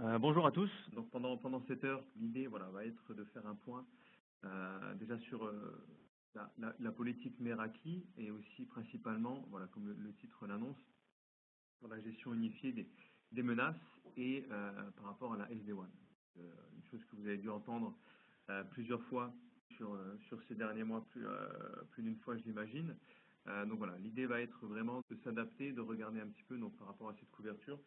Bonjour à tous. Donc pendant cette heure, l'idée voilà, va être de faire un point déjà sur la politique Meraki et aussi principalement, voilà, comme le titre l'annonce, sur la gestion unifiée des menaces et par rapport à la SD1. Une chose que vous avez dû entendre plusieurs fois sur ces derniers mois, plus d'une fois je l'imagine. Donc voilà, l'idée va être vraiment de s'adapter, de regarder un petit peu donc, par rapport à cette couverture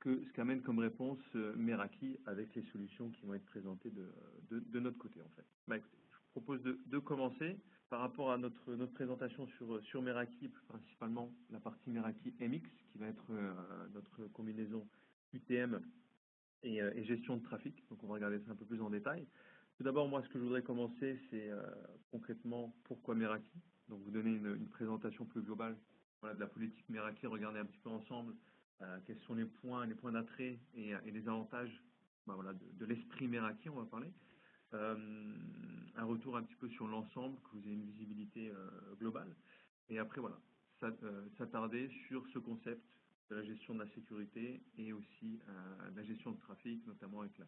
ce qu'amène comme réponse Meraki avec les solutions qui vont être présentées de notre côté en fait. Bah, écoutez, je vous propose de commencer par rapport à notre présentation sur Meraki, principalement la partie Meraki MX qui va être notre combinaison UTM et gestion de trafic. Donc on va regarder ça un peu plus en détail. Tout d'abord, moi ce que je voudrais commencer c'est concrètement pourquoi Meraki. Donc vous donner une présentation plus globale voilà, de la politique Meraki, regarder un petit peu ensemble quels sont les points d'attrait et les avantages bah, voilà, de l'esprit Meraki, on va parler. Un retour un petit peu sur l'ensemble, que vous ayez une visibilité globale. Et après, voilà, s'attarder sur ce concept de la gestion de la sécurité et aussi de la gestion de trafic, notamment avec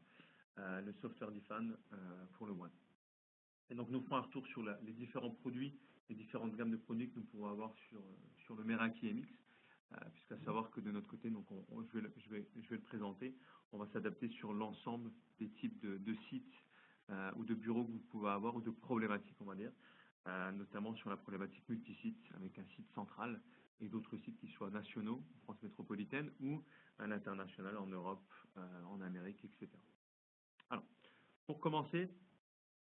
le software defined pour le One. Et donc, nous ferons un retour sur les différents produits, les différentes gammes de produits que nous pouvons avoir sur le Meraki MX. Puisqu'à savoir que de notre côté, donc je vais le présenter, on va s'adapter sur l'ensemble des types de sites ou de bureaux que vous pouvez avoir ou de problématiques, on va dire, notamment sur la problématique multisite avec un site central et d'autres sites qui soient nationaux, en France métropolitaine ou à l'international en Europe, en Amérique, etc. Alors, pour commencer,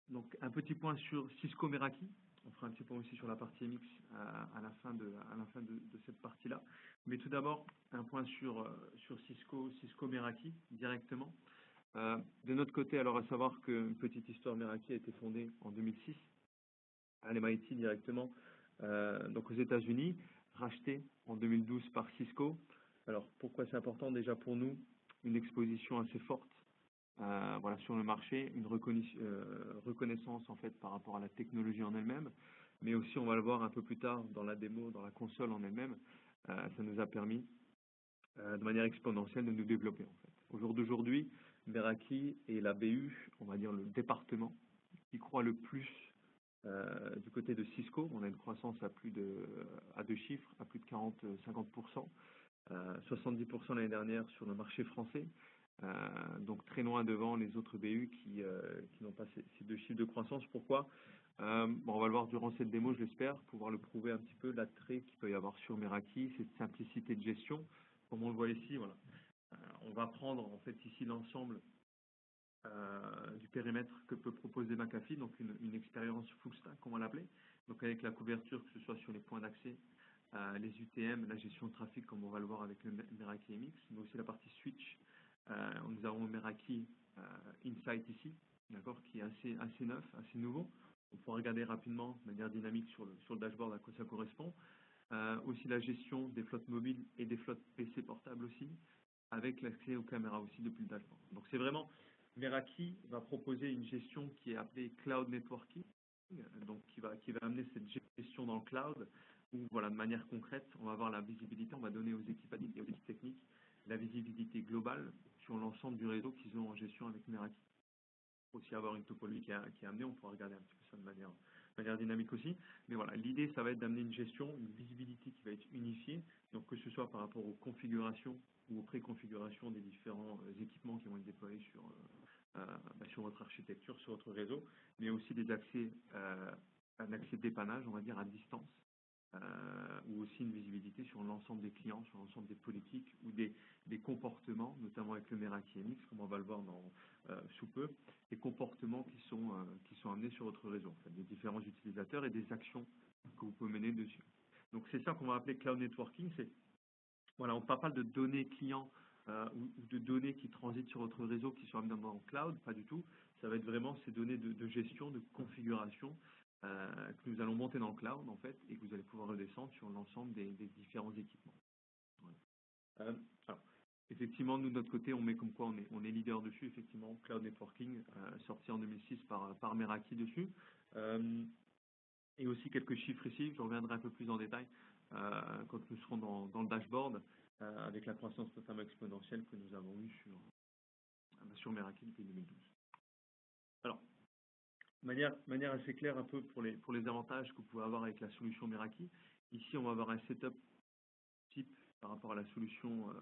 donc un petit point sur Cisco Meraki. On fera un petit point aussi sur la partie MX à la fin de cette partie-là. Mais tout d'abord, un point sur Cisco Meraki directement. De notre côté, alors à savoir qu'une petite histoire, Meraki a été fondée en 2006 à l'MIT directement, donc aux États-Unis, racheté en 2012 par Cisco. Alors pourquoi c'est important déjà pour nous? Une exposition assez forte voilà, sur le marché, une reconnaissance en fait par rapport à la technologie en elle-même, mais aussi on va le voir un peu plus tard dans la démo, dans la console en elle-même, ça nous a permis de manière exponentielle de nous développer en fait. Au jour d'aujourd'hui, Meraki est la BU, on va dire le département qui croît le plus du côté de Cisco. On a une croissance à deux chiffres, à plus de 40-50%. 70% l'année dernière sur le marché français, donc très loin devant les autres BU qui n'ont pas ces deux chiffres de croissance. Pourquoi? Bon, on va le voir durant cette démo, je l'espère, pouvoir le prouver un petit peu, l'attrait qu'il peut y avoir sur Meraki, cette simplicité de gestion, comme on le voit ici. Voilà. On va prendre en fait ici l'ensemble du périmètre que peut proposer McAfee, donc une expérience full stack, on va l'appeler, donc avec la couverture, que ce soit sur les points d'accès, les UTM, la gestion de trafic, comme on va le voir avec le Meraki MX, mais aussi la partie switch. Nous avons le Meraki Insight ici, d'accord, qui est assez neuf, assez nouveau. On pourra regarder rapidement de manière dynamique sur le dashboard à quoi ça correspond. Aussi la gestion des flottes mobiles et des flottes PC portables aussi, avec l'accès aux caméras aussi depuis le dashboard. Donc c'est vraiment, Meraki va proposer une gestion qui est appelée Cloud Networking, donc qui va amener cette gestion dans le cloud, où voilà, de manière concrète, on va avoir la visibilité, on va donner aux équipes admin et aux équipes techniques la visibilité globale sur l'ensemble du réseau qu'ils ont en gestion avec Meraki. Aussi avoir une topologie qui est amenée, on pourra regarder un petit peu ça de manière dynamique aussi. Mais voilà, l'idée, ça va être d'amener une gestion, une visibilité qui va être unifiée, donc que ce soit par rapport aux configurations ou aux préconfigurations des différents équipements qui vont être déployés sur votre architecture, sur votre réseau, mais aussi des accès, un accès dépannage, on va dire, à distance, ou aussi une visibilité sur l'ensemble des clients, sur l'ensemble des politiques ou des comportements, notamment avec le Meraki MX, comme on va le voir sous peu, des comportements qui sont amenés sur votre réseau, en fait, des différents utilisateurs et des actions que vous pouvez mener dessus. Donc c'est ça qu'on va appeler Cloud Networking. Voilà, on ne parle pas de données clients ou de données qui transitent sur votre réseau qui sont amenées dans le cloud, pas du tout. Ça va être vraiment ces données de gestion, de configuration que nous allons monter dans le cloud en fait et que vous allez pouvoir redescendre sur l'ensemble des différents équipements. Voilà. Alors, effectivement, nous de notre côté, on met comme quoi on est leader dessus, effectivement, Cloud Networking, sorti en 2006 par Meraki dessus. Et aussi quelques chiffres ici, je reviendrai un peu plus en détail quand nous serons dans le dashboard avec la croissance notamment exponentielle que nous avons eue sur Meraki depuis 2012. Alors, manière assez claire un peu pour les avantages que vous pouvez avoir avec la solution Meraki. Ici, on va avoir un setup type par rapport à la solution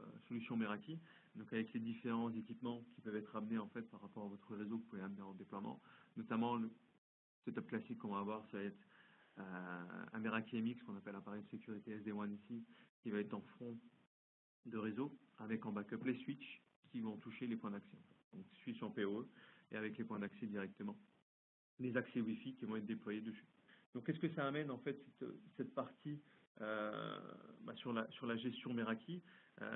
Meraki, donc avec les différents équipements qui peuvent être amenés en fait par rapport à votre réseau que vous pouvez amener en déploiement, notamment le setup classique qu'on va avoir, ça va être un Meraki MX qu'on appelle appareil de sécurité SD-WAN ici, qui va être en front de réseau avec en backup les switches qui vont toucher les points d'accès. Donc switch en PoE et avec les points d'accès directement, les accès Wi-Fi qui vont être déployés dessus. Donc qu'est-ce que ça amène en fait cette partie sur la gestion Meraki,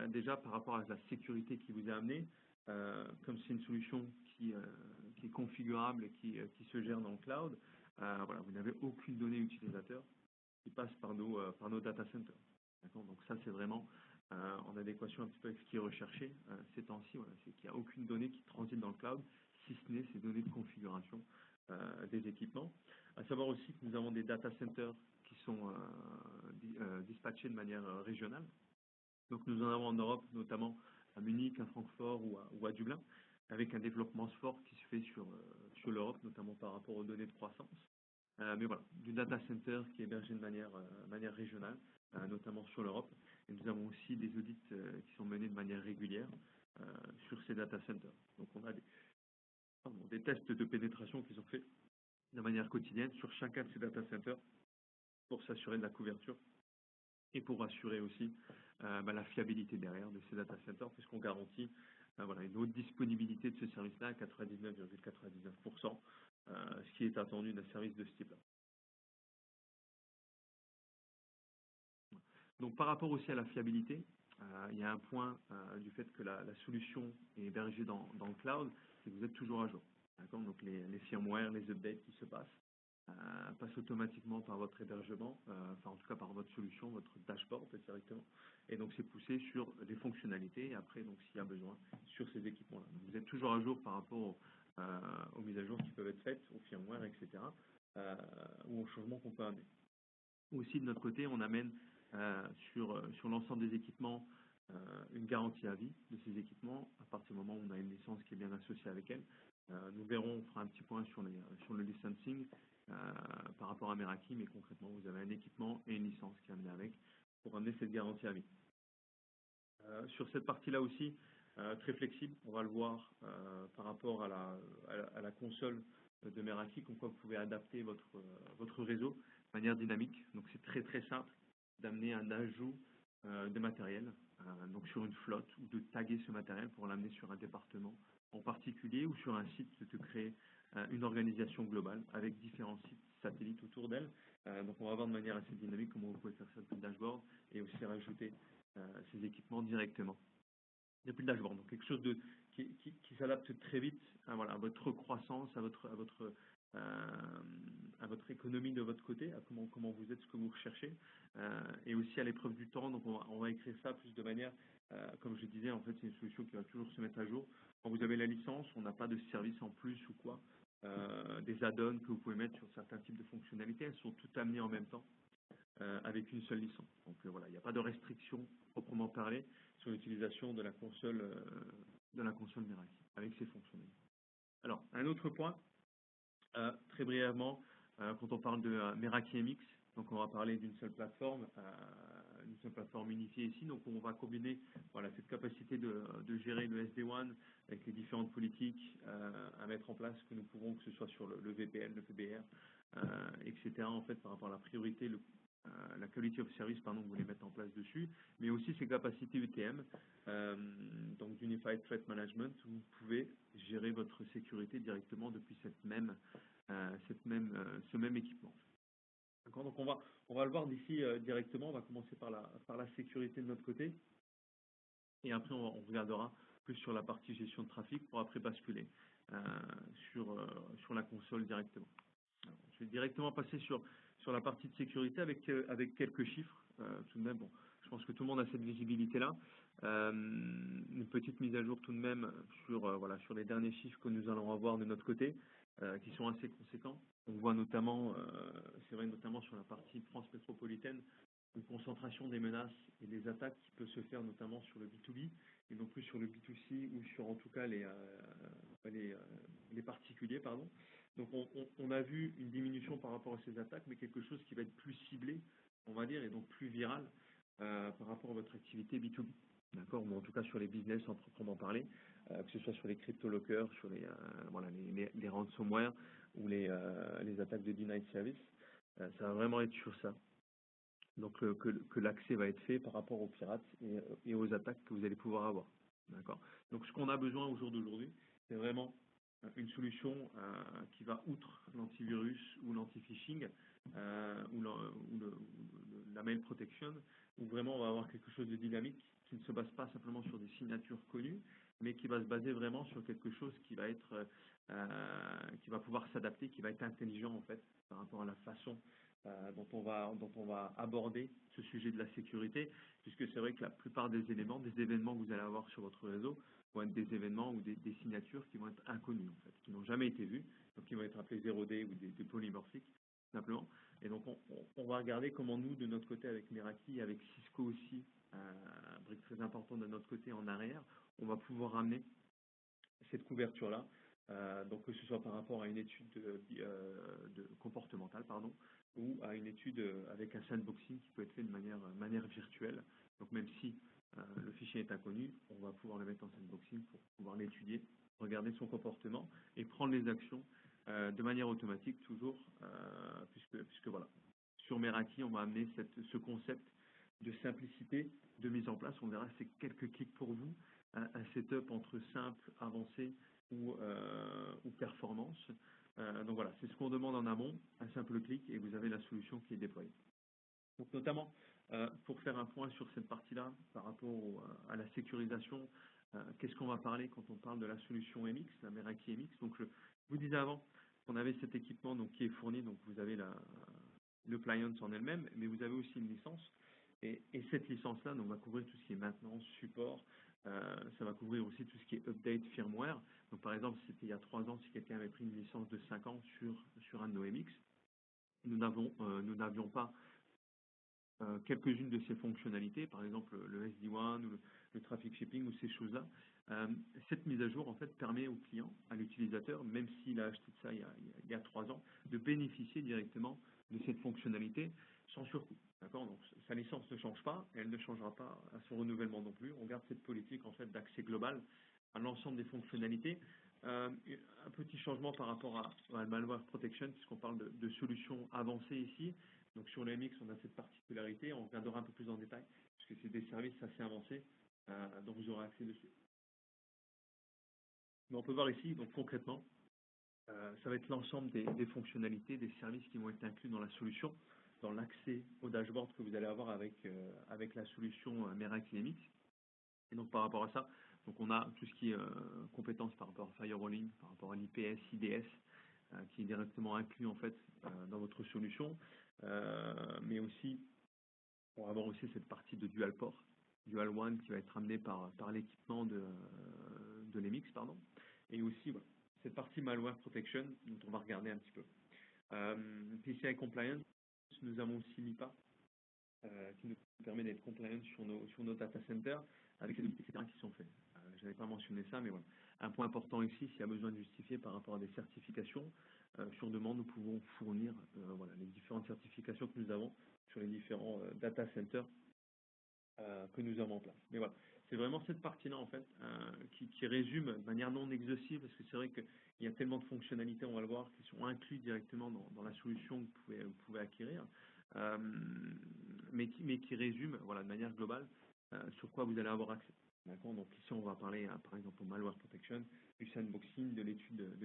déjà par rapport à la sécurité qui vous est amenée, comme c'est une solution qui est configurable et qui se gère dans le cloud, voilà, vous n'avez aucune donnée utilisateur qui passe par nos data centers. Donc ça c'est vraiment en adéquation un petit peu avec ce qui est recherché ces temps-ci, voilà, c'est qu'il n'y a aucune donnée qui transite dans le cloud, si ce n'est ces données de configuration des équipements. À savoir aussi que nous avons des data centers qui sont dispatchés de manière régionale. Donc nous en avons en Europe, notamment à Munich, à Francfort ou à Dublin, avec un développement fort qui se fait sur l'Europe, notamment par rapport aux données de croissance. Mais voilà, du data center qui est hébergé de manière régionale, notamment sur l'Europe. Et nous avons aussi des audits qui sont menés de manière régulière sur ces data centers. Donc on a des tests de pénétration qui sont faits de manière quotidienne sur chacun de ces data centers pour s'assurer de la couverture et pour assurer aussi la fiabilité derrière de ces data centers, puisqu'on garantit voilà, une haute disponibilité de ce service-là à 99,99%, ce qui est attendu d'un service de ce type-là. Donc par rapport aussi à la fiabilité, il y a un point du fait que la solution est hébergée dans le cloud, c'est que vous êtes toujours à jour. Donc les firmware, les updates qui se passent automatiquement par votre hébergement, enfin en tout cas par votre solution, votre dashboard directement. Et donc c'est poussé sur des fonctionnalités et après, donc s'il y a besoin, sur ces équipements-là. Vous êtes toujours à jour par rapport aux mises à jour qui peuvent être faites, au firmware, etc. Ou aux changements qu'on peut amener. Aussi de notre côté, on amène sur l'ensemble des équipements une garantie à vie de ces équipements à partir du moment où on a une licence qui est bien associée avec elle. Nous verrons, on fera un petit point sur le licensing par rapport à Meraki, mais concrètement, vous avez un équipement et une licence qui est amenée avec pour amener cette garantie à vie. Sur cette partie-là aussi, très flexible, on va le voir par rapport à la console de Meraki, comme quoi vous pouvez adapter votre réseau de manière dynamique. Donc c'est très très simple d'amener un ajout de matériel, donc sur une flotte, ou de taguer ce matériel pour l'amener sur un département en particulier ou sur un site de créer une organisation globale avec différents sites satellites autour d'elle. Donc on va voir de manière assez dynamique comment vous pouvez faire ça depuis le dashboard et aussi rajouter ces équipements directement depuis le dashboard. Donc quelque chose qui s'adapte très vite voilà, à votre croissance, à votre économie de votre côté, à comment vous êtes, ce que vous recherchez, et aussi à l'épreuve du temps. Donc on va écrire ça plus de manière, comme je disais, en fait c'est une solution qui va toujours se mettre à jour. Quand vous avez la licence, on n'a pas de service en plus ou quoi, des add-ons que vous pouvez mettre sur certains types de fonctionnalités, elles sont toutes amenées en même temps. Avec une seule licence. Donc voilà, il n'y a pas de restriction proprement parlée sur l'utilisation de la console Meraki avec ses fonctionnalités. Alors, un autre point, très brièvement, quand on parle de Meraki MX, donc on va parler d'une seule plateforme unifiée ici. Donc on va combiner voilà, cette capacité de gérer le SD-WAN avec les différentes politiques à mettre en place que nous pouvons, que ce soit sur le VPN, le PBR, etc. En fait, par rapport à la priorité, la quality of service, pardon, que vous voulez mettre en place dessus, mais aussi ses capacités UTM, donc Unified Threat Management, où vous pouvez gérer votre sécurité directement depuis ce même équipement. Donc on va le voir d'ici directement. On va commencer par la sécurité de notre côté, et après on regardera plus sur la partie gestion de trafic pour après basculer sur la console directement. Alors, je vais directement passer sur la partie de sécurité avec quelques chiffres. Tout de même, bon, je pense que tout le monde a cette visibilité-là. Une petite mise à jour tout de même sur les derniers chiffres que nous allons avoir de notre côté, qui sont assez conséquents. On voit notamment, c'est vrai, notamment sur la partie France métropolitaine, une concentration des menaces et des attaques qui peut se faire notamment sur le B2B et non plus sur le B2C ou sur en tout cas les particuliers, pardon. Donc on a vu une diminution par rapport à ces attaques, mais quelque chose qui va être plus ciblé, on va dire, et donc plus viral par rapport à votre activité B2B. D'accord, ou en tout cas sur les business en proprement parler, que ce soit sur les crypto-lockers, sur voilà, les ransomware ou les attaques de denied service, ça va vraiment être sur ça. Donc que l'accès va être fait par rapport aux pirates et aux attaques que vous allez pouvoir avoir. D'accord. Donc ce qu'on a besoin au jour d'aujourd'hui, c'est vraiment une solution qui va outre l'antivirus ou l'anti-phishing la mail protection, où vraiment on va avoir quelque chose de dynamique qui ne se base pas simplement sur des signatures connues, mais qui va se baser vraiment sur quelque chose qui va être qui va pouvoir s'adapter, qui va être intelligent en fait par rapport à la façon dont on va aborder ce sujet de la sécurité, puisque c'est vrai que la plupart des événements que vous allez avoir sur votre réseau vont être des événements ou des signatures qui vont être inconnues, en fait, qui n'ont jamais été vues, donc qui vont être appelés 0D ou des polymorphiques, simplement. Et donc, on va regarder comment nous, de notre côté, avec Meraki, avec Cisco aussi, brique très importante de notre côté en arrière, on va pouvoir amener cette couverture-là, donc que ce soit par rapport à une étude de comportementale, pardon, ou à une étude avec un sandboxing qui peut être fait de manière virtuelle. Donc même si le fichier est inconnu, on va pouvoir le mettre en sandboxing pour pouvoir l'étudier, regarder son comportement et prendre les actions de manière automatique toujours, puisque voilà. Sur Meraki, on va amener ce concept de simplicité, de mise en place. On verra, c'est quelques clics pour vous, un setup entre simple, avancé ou performance. Donc voilà, c'est ce qu'on demande en amont, un simple clic et vous avez la solution qui est déployée. Donc notamment, pour faire un point sur cette partie-là par rapport à la sécurisation, qu'est-ce qu'on va parler quand on parle de la solution MX, la Meraki MX. Donc je vous disais avant qu'on avait cet équipement donc, qui est fourni, donc vous avez le client en elle-même, mais vous avez aussi une licence. Et cette licence-là va couvrir tout ce qui est maintenance, support, ça va couvrir aussi tout ce qui est update firmware. Donc par exemple, c'était il y a 3 ans, si quelqu'un avait pris une licence de 5 ans sur un de nos MX, nous n'avions pas quelques-unes de ces fonctionnalités, par exemple le SD1 ou le traffic shipping ou ces choses-là. Cette mise à jour en fait permet au client, à l'utilisateur, même s'il a acheté ça il y a 3 ans, de bénéficier directement de cette fonctionnalité sans surcoût. D'accord. Donc sa licence ne change pas, elle ne changera pas à son renouvellement non plus. On garde cette politique en fait d'accès global à l'ensemble des fonctionnalités. Un petit changement par rapport à malware protection, puisqu'on parle de solutions avancées ici. Donc sur le MX, on a cette particularité, on regardera un peu plus en détail, puisque c'est des services assez avancés, dont vous aurez accès dessus. Mais on peut voir ici, donc concrètement, ça va être l'ensemble des fonctionnalités, des services qui vont être inclus dans la solution, dans l'accès au dashboard que vous allez avoir avec la solution Meraki MX. Et donc par rapport à ça, donc on a tout ce qui est compétences par rapport à firewalling, par rapport à l'IPS, IDS, qui est directement inclus en fait dans votre solution, mais aussi on va avoir aussi cette partie de dual port, dual one qui va être amenée par l'équipement de l'EMX, pardon, et aussi voilà, cette partie malware protection dont on va regarder un petit peu. PCI compliance, nous avons aussi l'IPA qui nous permet d'être compliant sur nos data centers avec les outils, etc. qui sont faits. Je n'avais pas mentionné ça, mais voilà. Un point important ici, s'il y a besoin de justifier par rapport à des certifications, sur demande, nous pouvons fournir voilà, les différentes certifications que nous avons sur les différents data centers que nous avons en place. Mais voilà, c'est vraiment cette partie-là en fait qui résume de manière non exhaustive, parce que c'est vrai qu'il y a tellement de fonctionnalités, on va le voir, qui sont incluses directement dans la solution que vous pouvez acquérir, mais qui résume voilà, de manière globale sur quoi vous allez avoir accès. Donc ici on va parler par exemple au malware protection, du sandboxing, de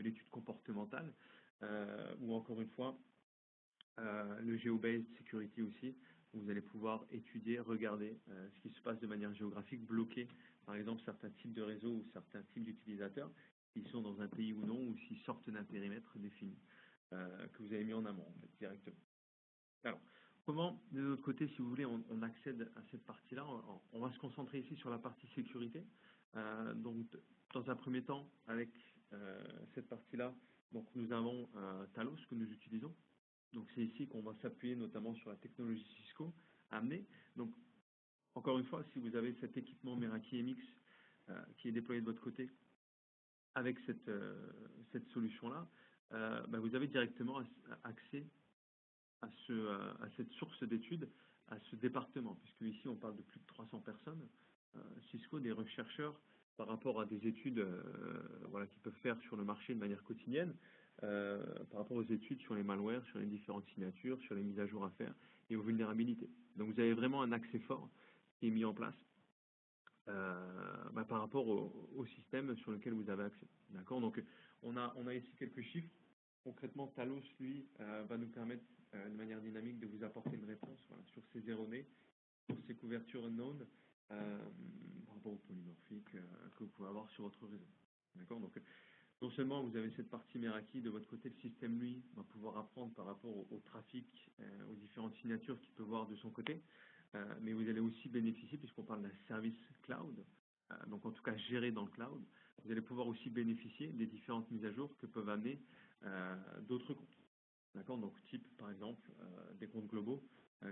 l'étude comportementale, ou encore une fois le geo-based security aussi, où vous allez pouvoir étudier, regarder ce qui se passe de manière géographique, bloquer par exemple certains types de réseaux ou certains types d'utilisateurs qui sont dans un pays ou non, ou s'ils sortent d'un périmètre défini que vous avez mis en amont en fait, directement. Alors, comment, de notre côté, si vous voulez, on accède à cette partie-là? On va se concentrer ici sur la partie sécurité. Donc, dans un premier temps, avec cette partie-là, donc nous avons Talos que nous utilisons. Donc, c'est ici qu'on va s'appuyer notamment sur la technologie Cisco amenée. Donc, encore une fois, si vous avez cet équipement Meraki MX qui est déployé de votre côté avec cette solution-là, vous avez directement accès à cette source d'études, à ce département, puisque ici on parle de plus de 300 personnes. Cisco, des rechercheurs par rapport à des études voilà, qu'ils peuvent faire sur le marché de manière quotidienne, par rapport aux études sur les malwares, sur les différentes signatures, sur les mises à jour à faire et aux vulnérabilités. Donc vous avez vraiment un accès fort qui est mis en place par rapport au système sur lequel vous avez accès. D'accord. Donc on a ici quelques chiffres. Concrètement, Talos, lui, va nous permettre de manière dynamique de vous apporter une réponse voilà, sur ces erronés, sur ces couvertures unknown, par rapport au polymorphique que vous pouvez avoir sur votre réseau. D'accord. Donc non seulement vous avez cette partie Meraki, de votre côté, le système, lui, va pouvoir apprendre par rapport au trafic, aux différentes signatures qu'il peut voir de son côté, mais vous allez aussi bénéficier, puisqu'on parle d'un service cloud, donc en tout cas géré dans le cloud, vous allez pouvoir aussi bénéficier des différentes mises à jour que peuvent amener d'autres comptes. D'accord. Donc type, par exemple, des comptes globaux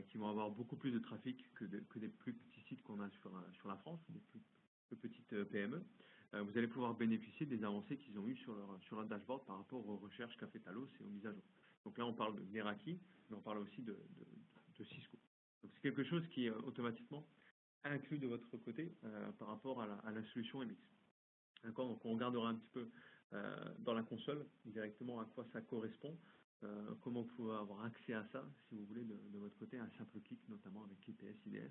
qui vont avoir beaucoup plus de trafic que des plus petits sites qu'on a sur la France, des plus petites PME. Vous allez pouvoir bénéficier des avancées qu'ils ont eues sur leur dashboard par rapport aux recherches qu'a fait Talos et aux mises à jour. Donc là, on parle de Meraki, mais on parle aussi de Cisco. Donc c'est quelque chose qui est automatiquement inclus de votre côté par rapport à la solution MX. D'accord. Donc on regardera un petit peu dans la console directement à quoi ça correspond, comment vous pouvez avoir accès à ça, si vous voulez, de votre côté, un simple clic, notamment avec l'IPS, IDS,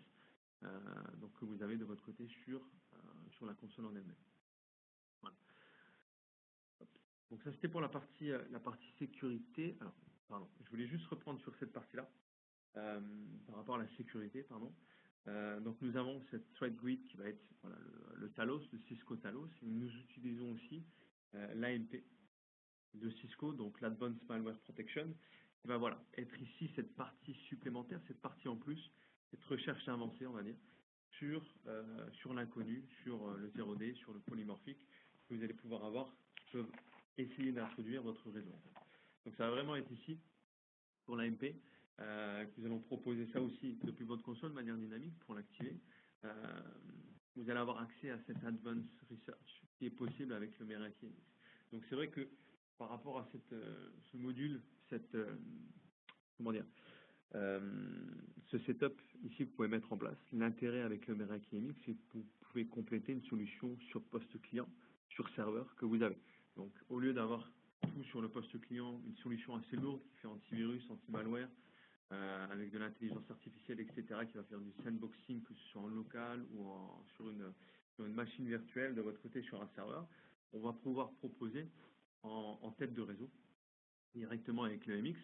donc que vous avez de votre côté sur la console en elle-même. Voilà. Donc ça c'était pour la partie sécurité. Alors, pardon, je voulais juste reprendre sur cette partie-là, par rapport à la sécurité, pardon. Donc nous avons cette threat grid qui va être voilà, le Talos, le Cisco Talos, et nous utilisons aussi l'AMP de Cisco, donc l'Advanced Malware Protection, qui va voilà, être ici cette partie supplémentaire, cette partie en plus, cette recherche avancée, on va dire, sur l'inconnu, sur le 0D, sur le polymorphique, que vous allez pouvoir avoir, qui peuvent essayer d'introduire votre réseau. Donc ça va vraiment être ici, pour l'AMP, que nous allons proposer ça aussi depuis votre console de manière dynamique pour l'activer. Vous allez avoir accès à cette Advanced Research qui est possible avec le Meraki. Donc c'est vrai que par rapport à ce module, comment dire, ce setup ici, vous pouvez mettre en place. L'intérêt avec le Meraki MX, c'est que vous pouvez compléter une solution sur poste client, sur serveur que vous avez. Donc, au lieu d'avoir tout sur le poste client, une solution assez lourde qui fait antivirus, anti-malware, avec de l'intelligence artificielle, etc., qui va faire du sandboxing, que ce soit en local ou sur une machine virtuelle de votre côté sur un serveur, on va pouvoir proposer en tête de réseau, directement avec le MX,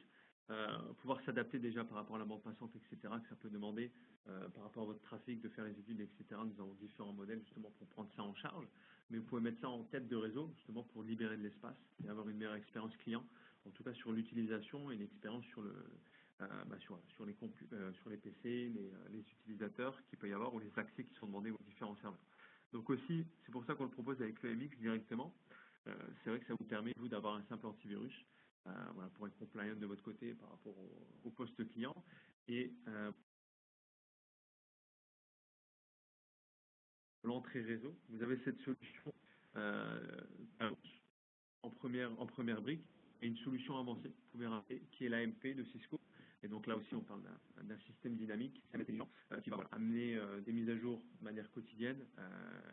pouvoir s'adapter déjà par rapport à la bande passante, etc., que ça peut demander par rapport à votre trafic, de faire les études, etc. Nous avons différents modèles justement pour prendre ça en charge, mais vous pouvez mettre ça en tête de réseau justement pour libérer de l'espace et avoir une meilleure expérience client, en tout cas sur l'utilisation et l'expérience sur les PC, les utilisateurs qu'il peut y avoir ou les accès qui sont demandés aux différents serveurs. Donc aussi, c'est pour ça qu'on le propose avec le MX directement. C'est vrai que ça vous permet, vous, d'avoir un simple antivirus, voilà, pour être compliant de votre côté par rapport au poste client. Et l'entrée réseau, vous avez cette solution en première brique et une solution avancée, vous pouvez rappeler, qui est l'AMP de Cisco. Et donc là aussi, on parle d'un système dynamique, intelligent, qui va voilà, amener des mises à jour de manière quotidienne,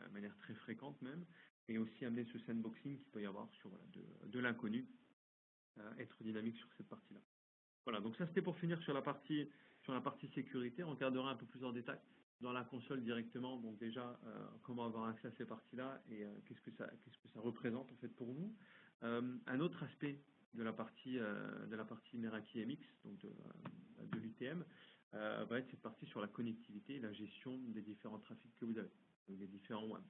de manière très fréquente même, et aussi amener ce sandboxing qu'il peut y avoir sur voilà, de l'inconnu, être dynamique sur cette partie-là. Voilà, donc ça c'était pour finir sur la partie sécurité. On regardera un peu plus en détail dans la console directement, donc déjà comment avoir accès à ces parties-là et qu'est-ce que ça représente en fait pour nous. Un autre aspect de la partie Meraki MX, donc de l'UTM, va être cette partie sur la connectivité et la gestion des différents trafics que vous avez, donc des différents WAN.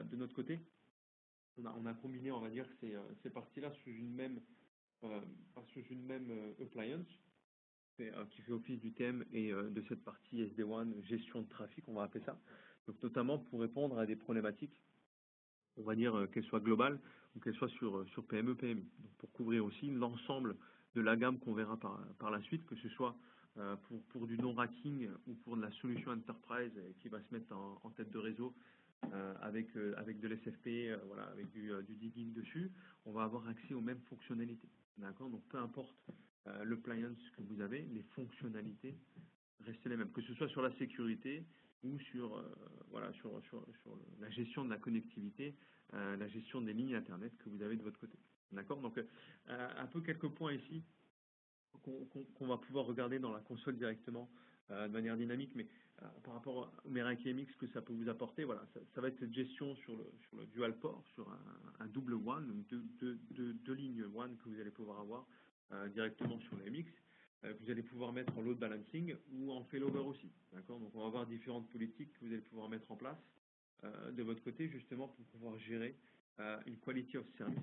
De notre côté, on a combiné, on va dire, ces parties-là sous une même appliance qui fait office du thème et de cette partie SD1, gestion de trafic, on va appeler ça. Donc notamment pour répondre à des problématiques, on va dire qu'elles soient globales ou qu'elles soient sur PME, PMI. Donc pour couvrir aussi l'ensemble de la gamme qu'on verra par la suite, que ce soit pour du non-racking ou pour de la solution enterprise qui va se mettre en tête de réseau avec de l'SFP, voilà, avec du digging dessus, on va avoir accès aux mêmes fonctionnalités. D'accord? Donc peu importe le appliance que vous avez, les fonctionnalités restent les mêmes, que ce soit sur la sécurité ou sur, voilà, sur la gestion de la connectivité, la gestion des lignes Internet que vous avez de votre côté. D'accord? Donc un peu quelques points ici qu'on va pouvoir regarder dans la console directement de manière dynamique, mais par rapport au Meraki MX, ce que ça peut vous apporter, voilà, ça va être cette gestion sur le dual port, sur un double WAN, donc deux lignes WAN que vous allez pouvoir avoir directement sur le MX. Vous allez pouvoir mettre en load balancing ou en failover aussi. D'accord? Donc on va avoir différentes politiques que vous allez pouvoir mettre en place de votre côté, justement pour pouvoir gérer une quality of service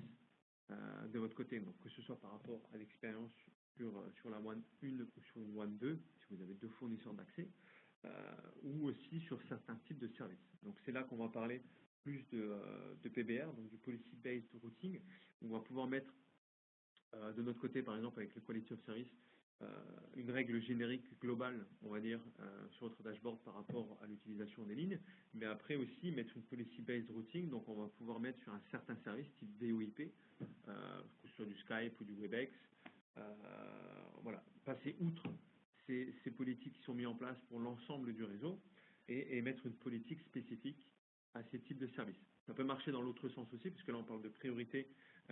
de votre côté. Donc que ce soit par rapport à l'expérience sur la WAN 1 ou sur une WAN 2, si vous avez deux fournisseurs d'accès, ou aussi sur certains types de services. Donc c'est là qu'on va parler plus de PBR, donc du Policy Based Routing, où on va pouvoir mettre de notre côté, par exemple, avec le Quality of Service, une règle générique globale, on va dire, sur votre dashboard par rapport à l'utilisation des lignes, mais après aussi mettre une policy-based routing, donc on va pouvoir mettre sur un certain service type VoIP, que ce soit du Skype ou du WebEx, voilà, passer outre ces politiques qui sont mises en place pour l'ensemble du réseau et mettre une politique spécifique à ces types de services. Ça peut marcher dans l'autre sens aussi, puisque là on parle de priorité,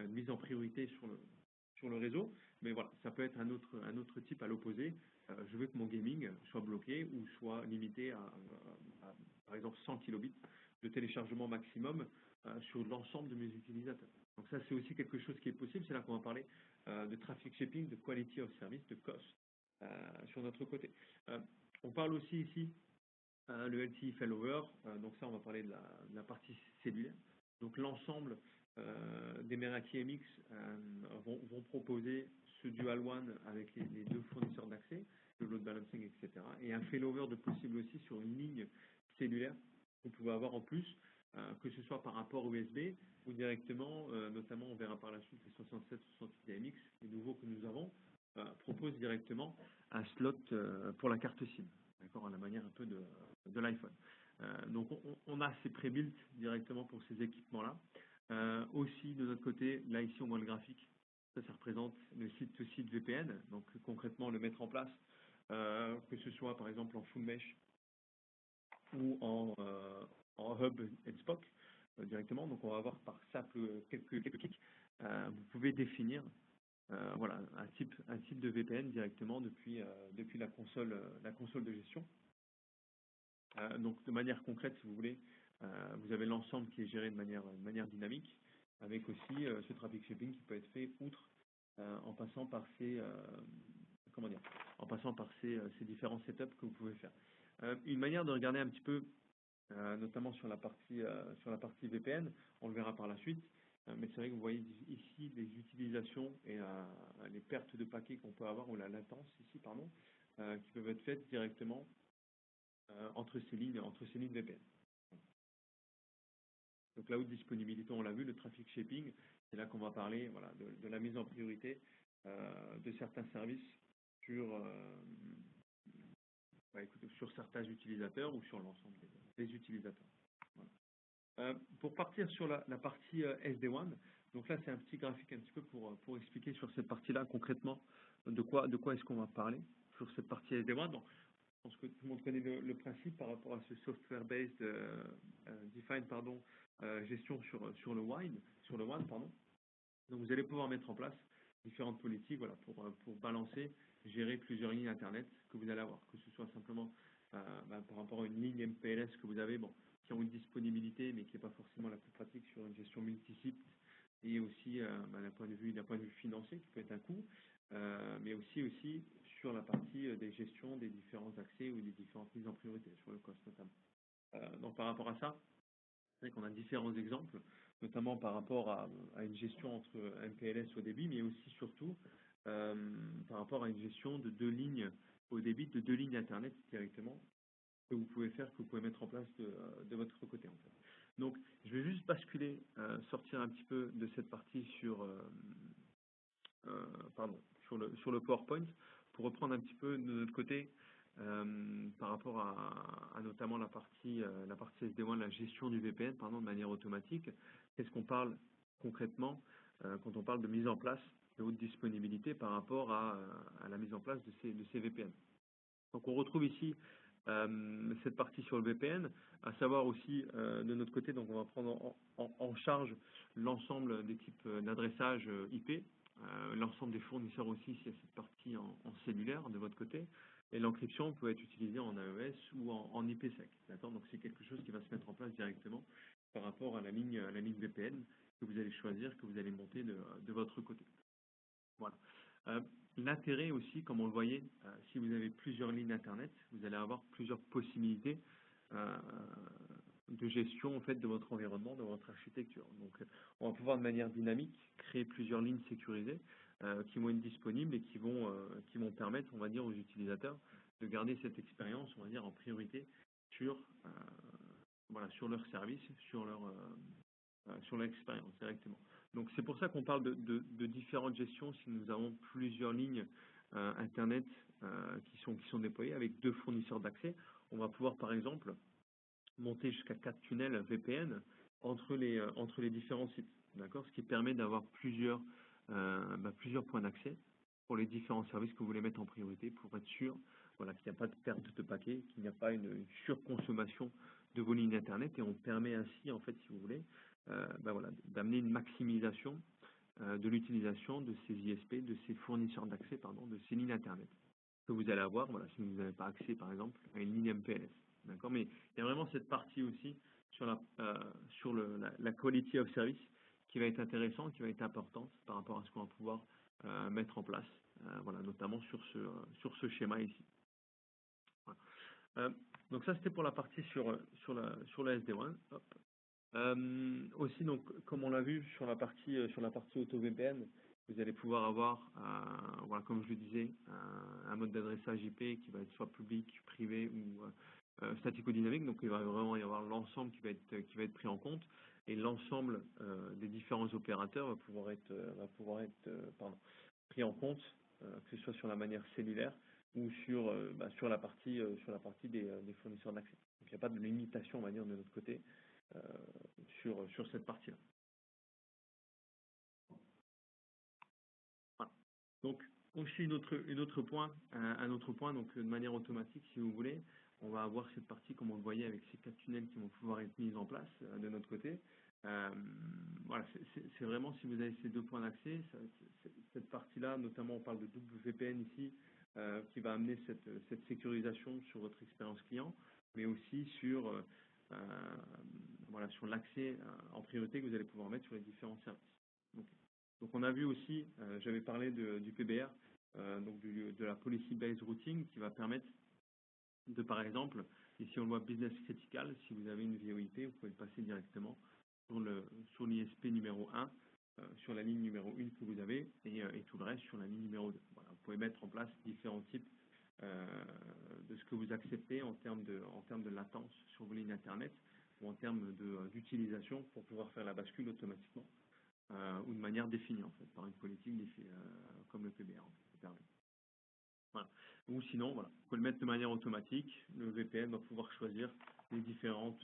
mise en priorité sur le réseau, mais voilà, ça peut être un autre type à l'opposé. Je veux que mon gaming soit bloqué ou soit limité à, par exemple, 100 kilobits de téléchargement maximum sur l'ensemble de mes utilisateurs. Donc ça, c'est aussi quelque chose qui est possible. C'est là qu'on va parler de traffic shaping, de quality of service, de cost sur notre côté. On parle aussi ici le LTE failover, donc ça, on va parler de la partie cellulaire. Donc l'ensemble des Meraki MX vont proposer ce dual one avec les deux fournisseurs d'accès, le load balancing, etc. Et un failover de possible aussi sur une ligne cellulaire que vous pouvez avoir en plus, que ce soit par rapport USB ou directement, notamment on verra par la suite les 67-68 AMX, les nouveaux que nous avons, proposent directement un slot pour la carte SIM, d'accord, à la manière un peu de l'iPhone. Donc on a ces pré-built directement pour ces équipements-là. Aussi de notre côté, là ici on voit le graphique, ça représente le site-to-site VPN, donc concrètement le mettre en place, que ce soit par exemple en full mesh ou en hub and spoke directement. Donc on va voir par simple quelques clics, vous pouvez définir voilà, un type de VPN directement depuis la console de gestion. Donc de manière concrète, si vous voulez, vous avez l'ensemble qui est géré de manière dynamique, avec aussi ce traffic shaping qui peut être fait outre en passant par ces différents setups que vous pouvez faire. Une manière de regarder un petit peu, notamment sur la partie VPN, on le verra par la suite, mais c'est vrai que vous voyez ici les utilisations et les pertes de paquets qu'on peut avoir, ou la latence ici, pardon, qui peuvent être faites directement entre ces lignes VPN. Donc la haute disponibilité, on l'a vu, le traffic shaping, c'est là qu'on va parler, voilà, de la mise en priorité de certains services sur certains utilisateurs ou sur l'ensemble des utilisateurs. Voilà. Pour partir sur la partie SD-WAN, donc là c'est un petit graphique un petit peu pour expliquer sur cette partie-là concrètement de quoi est-ce qu'on va parler sur cette partie SD-WAN. Donc, je pense que tout le monde connaît le principe par rapport à ce software-based define, gestion sur le WAN, pardon. Donc vous allez pouvoir mettre en place différentes politiques, voilà, pour balancer, gérer plusieurs lignes Internet que vous allez avoir, que ce soit simplement par rapport à une ligne MPLS que vous avez, bon, qui ont une disponibilité mais qui n'est pas forcément la plus pratique sur une gestion multi-site, et aussi d'un point de vue financier qui peut être un coût, mais aussi sur la partie des gestions des différents accès ou des différentes mises en priorité, sur le cost notamment. Donc par rapport à ça, c'est vrai qu'on a différents exemples, notamment par rapport à une gestion entre MPLS au débit, mais aussi surtout par rapport à une gestion de deux lignes au débit, de deux lignes Internet directement, que vous pouvez faire, que vous pouvez mettre en place de votre côté en fait. Donc je vais juste basculer, sortir un petit peu de cette partie sur le PowerPoint pour reprendre un petit peu de notre côté par rapport à notamment la partie SD1, la gestion du VPN, pardon, de manière automatique. Qu'est-ce qu'on parle concrètement quand on parle de mise en place de haute disponibilité par rapport à la mise en place de ces VPN. Donc on retrouve ici cette partie sur le VPN, à savoir aussi de notre côté, donc on va prendre en charge l'ensemble des types d'adressage IP, l'ensemble des fournisseurs aussi, s'il y a cette partie en cellulaire de votre côté, et l'encryption peut être utilisée en AES ou en IPsec. D'accord, donc c'est quelque chose qui va se mettre en place directement par rapport à la ligne VPN que vous allez choisir, que vous allez monter de votre côté. Voilà. L'intérêt aussi, comme on le voyait, si vous avez plusieurs lignes Internet, vous allez avoir plusieurs possibilités euh, de gestion en fait, de votre environnement, de votre architecture. Donc, on va pouvoir de manière dynamique créer plusieurs lignes sécurisées qui vont être disponibles et qui vont permettre, on va dire, aux utilisateurs de garder cette expérience, on va dire, en priorité sur, voilà, sur leur service, sur sur l'expérience directement. Donc c'est pour ça qu'on parle de différentes gestions. Si nous avons plusieurs lignes Internet qui sont déployées avec deux fournisseurs d'accès, on va pouvoir par exemple monter jusqu'à 4 tunnels VPN entre les différents sites. D'accord, ce qui permet d'avoir plusieurs points d'accès pour les différents services que vous voulez mettre en priorité pour être sûr voilà, qu'il n'y a pas de perte de paquets, qu'il n'y a pas une surconsommation de vos lignes Internet et on permet ainsi, en fait, si vous voulez, voilà, d'amener une maximisation de l'utilisation de ces ISP, de ces fournisseurs d'accès, pardon, de ces lignes Internet que vous allez avoir, voilà, si vous n'avez pas accès, par exemple, à une ligne MPLS. D'accord, mais il y a vraiment cette partie aussi sur la quality of service qui va être intéressante, qui va être importante par rapport à ce qu'on va pouvoir mettre en place, voilà, notamment sur ce schéma ici. Voilà. Donc ça, c'était pour la partie sur la SD1. Hop. Aussi, donc, comme on l'a vu sur la partie auto-VPN, vous allez pouvoir avoir, voilà, comme je le disais, un mode d'adressage IP qui va être soit public, privé ou statico-dynamique. Donc, il va vraiment y avoir l'ensemble qui va être pris en compte et l'ensemble des différents opérateurs va pouvoir être pris en compte, que ce soit sur la manière cellulaire ou sur la partie des fournisseurs d'accès. Donc, il n'y a pas de limitation, on va dire, de notre côté euh, sur cette partie-là. Voilà. Donc, aussi un autre point, donc de manière automatique, si vous voulez, on va avoir cette partie, comme on le voyait, avec ces 4 tunnels qui vont pouvoir être mis en place de notre côté. Voilà, c'est vraiment, si vous avez ces deux points d'accès, cette partie-là, notamment on parle de double VPN ici, qui va amener cette sécurisation sur votre expérience client, mais aussi voilà, sur l'accès en priorité que vous allez pouvoir mettre sur les différents services. Donc on a vu aussi, j'avais parlé du PBR, donc de la Policy Based Routing, qui va permettre de, par exemple, ici on le voit Business Critical, si vous avez une VoIP, vous pouvez le passer directement sur l'ISP numéro 1, sur la ligne numéro 1 que vous avez, et tout le reste sur la ligne numéro 2. Voilà, vous pouvez mettre en place différents types de ce que vous acceptez en termes de latence sur vos lignes Internet ou en termes d'utilisation pour pouvoir faire la bascule automatiquement ou de manière définie en fait, par une politique comme le PBR en fait, permet. Voilà. Ou sinon, voilà, vous pouvez le mettre de manière automatique. Le VPN va pouvoir choisir les différentes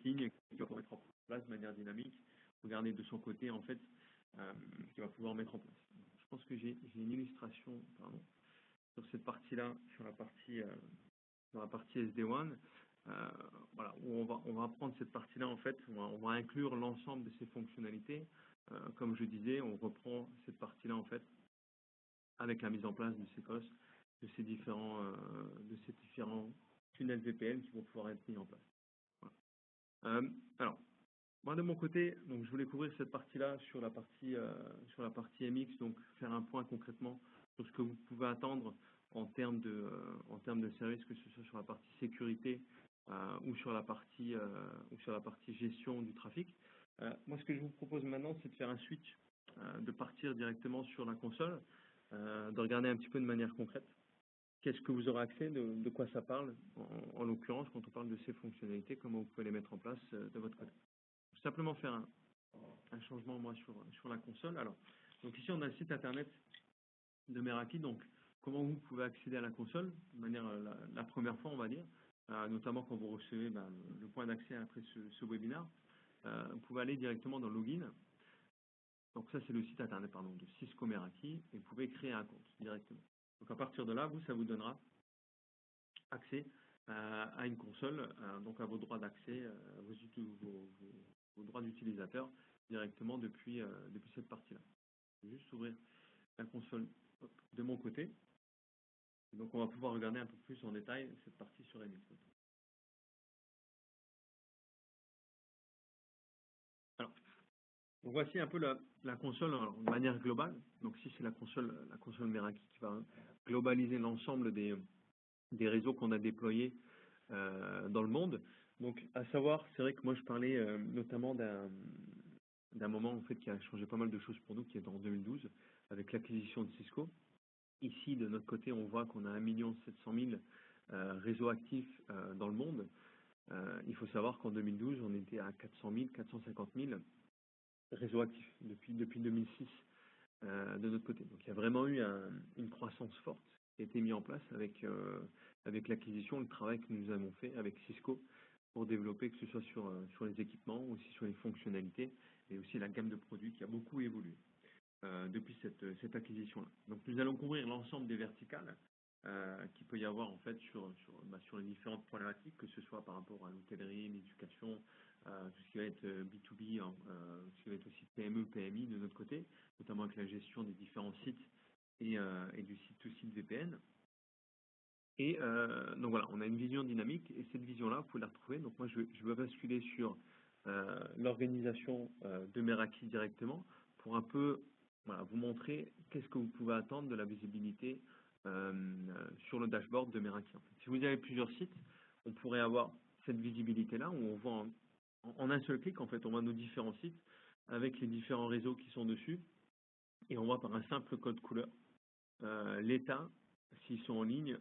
lignes qui vont mettre en place de manière dynamique. Regardez de son côté en fait, qui va pouvoir mettre en place. Je pense que j'ai une illustration, pardon, sur cette partie-là, sur la partie SD1. Voilà, où on va prendre cette partie-là en fait, on va inclure l'ensemble de ces fonctionnalités. Comme je disais, on reprend cette partie-là en fait avec la mise en place de ces COS, de ces différents tunnels VPN qui vont pouvoir être mis en place. Voilà. Alors, moi de mon côté, donc je voulais couvrir cette partie-là sur la partie MX, donc faire un point concrètement sur ce que vous pouvez attendre en termes de services, que ce soit sur la partie sécurité ou sur la partie gestion du trafic. Moi, ce que je vous propose maintenant, c'est de faire un switch, de partir directement sur la console, de regarder un petit peu de manière concrète. Qu'est-ce que vous aurez accès, de quoi ça parle, en l'occurrence, quand on parle de ces fonctionnalités, comment vous pouvez les mettre en place de votre côté. Simplement faire un changement moi sur la console. Alors, donc ici on a le site internet de Meraki. Donc comment vous pouvez accéder à la console, de manière la première fois, on va dire, notamment quand vous recevez le point d'accès après ce webinaire. Vous pouvez aller directement dans Login. Donc ça, c'est le site internet pardon, de Cisco Meraki, et vous pouvez créer un compte directement. Donc à partir de là, ça vous donnera accès à une console, donc à vos droits d'accès, vos droits d'utilisateur directement depuis cette partie-là. Je vais juste ouvrir la console de mon côté. Donc on va pouvoir regarder un peu plus en détail cette partie sur MX. Alors, voici un peu la console de manière globale. Donc si c'est la console Meraki qui va globaliser l'ensemble des réseaux qu'on a déployés dans le monde. Donc à savoir, c'est vrai que moi je parlais notamment d'un moment en fait qui a changé pas mal de choses pour nous, qui est en 2012 avec l'acquisition de Cisco. Ici, de notre côté, on voit qu'on a 1 700 000 réseaux actifs dans le monde. Il faut savoir qu'en 2012, on était à 400 000, 450 000 réseaux actifs depuis 2006 de notre côté. Donc il y a vraiment eu une croissance forte qui a été mise en place avec l'acquisition, le travail que nous avons fait avec Cisco pour développer, que ce soit sur les équipements, aussi sur les fonctionnalités et aussi la gamme de produits qui a beaucoup évolué depuis cette acquisition-là. Donc nous allons couvrir l'ensemble des verticales qu'il peut y avoir en fait sur les différentes problématiques, que ce soit par rapport à l'hôtellerie, l'éducation, tout ce qui va être B2B, tout ce qui va être aussi PME, PMI de notre côté, notamment avec la gestion des différents sites et du site-to-site VPN. Et donc voilà, on a une vision dynamique et cette vision-là, vous pouvez la retrouver. Donc moi, je vais basculer sur l'organisation de Meraki directement pour un peu vous montrer qu'est-ce que vous pouvez attendre de la visibilité sur le dashboard de Meraki. En fait. Si vous avez plusieurs sites, on pourrait avoir cette visibilité-là où on voit en un seul clic, en fait, on voit nos différents sites avec les différents réseaux qui sont dessus et on voit par un simple code couleur l'état, s'ils sont en ligne,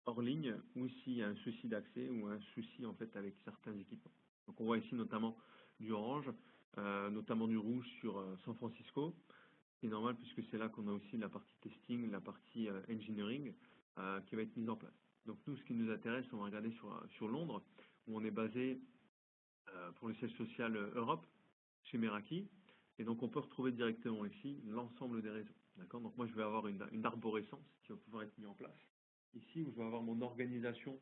hors ligne, ou s'il y a un souci d'accès ou un souci en fait avec certains équipements. Donc on voit ici notamment du orange, notamment du rouge sur San Francisco. C'est normal puisque c'est là qu'on a aussi la partie testing, la partie engineering qui va être mise en place. Donc nous, ce qui nous intéresse, on va regarder sur Londres, où on est basé pour le siège social Europe, chez Meraki. Et donc on peut retrouver directement ici l'ensemble des réseaux. D'accord. Donc moi, je vais avoir une arborescence qui va pouvoir être mise en place. Ici, où je vais avoir mon organisation,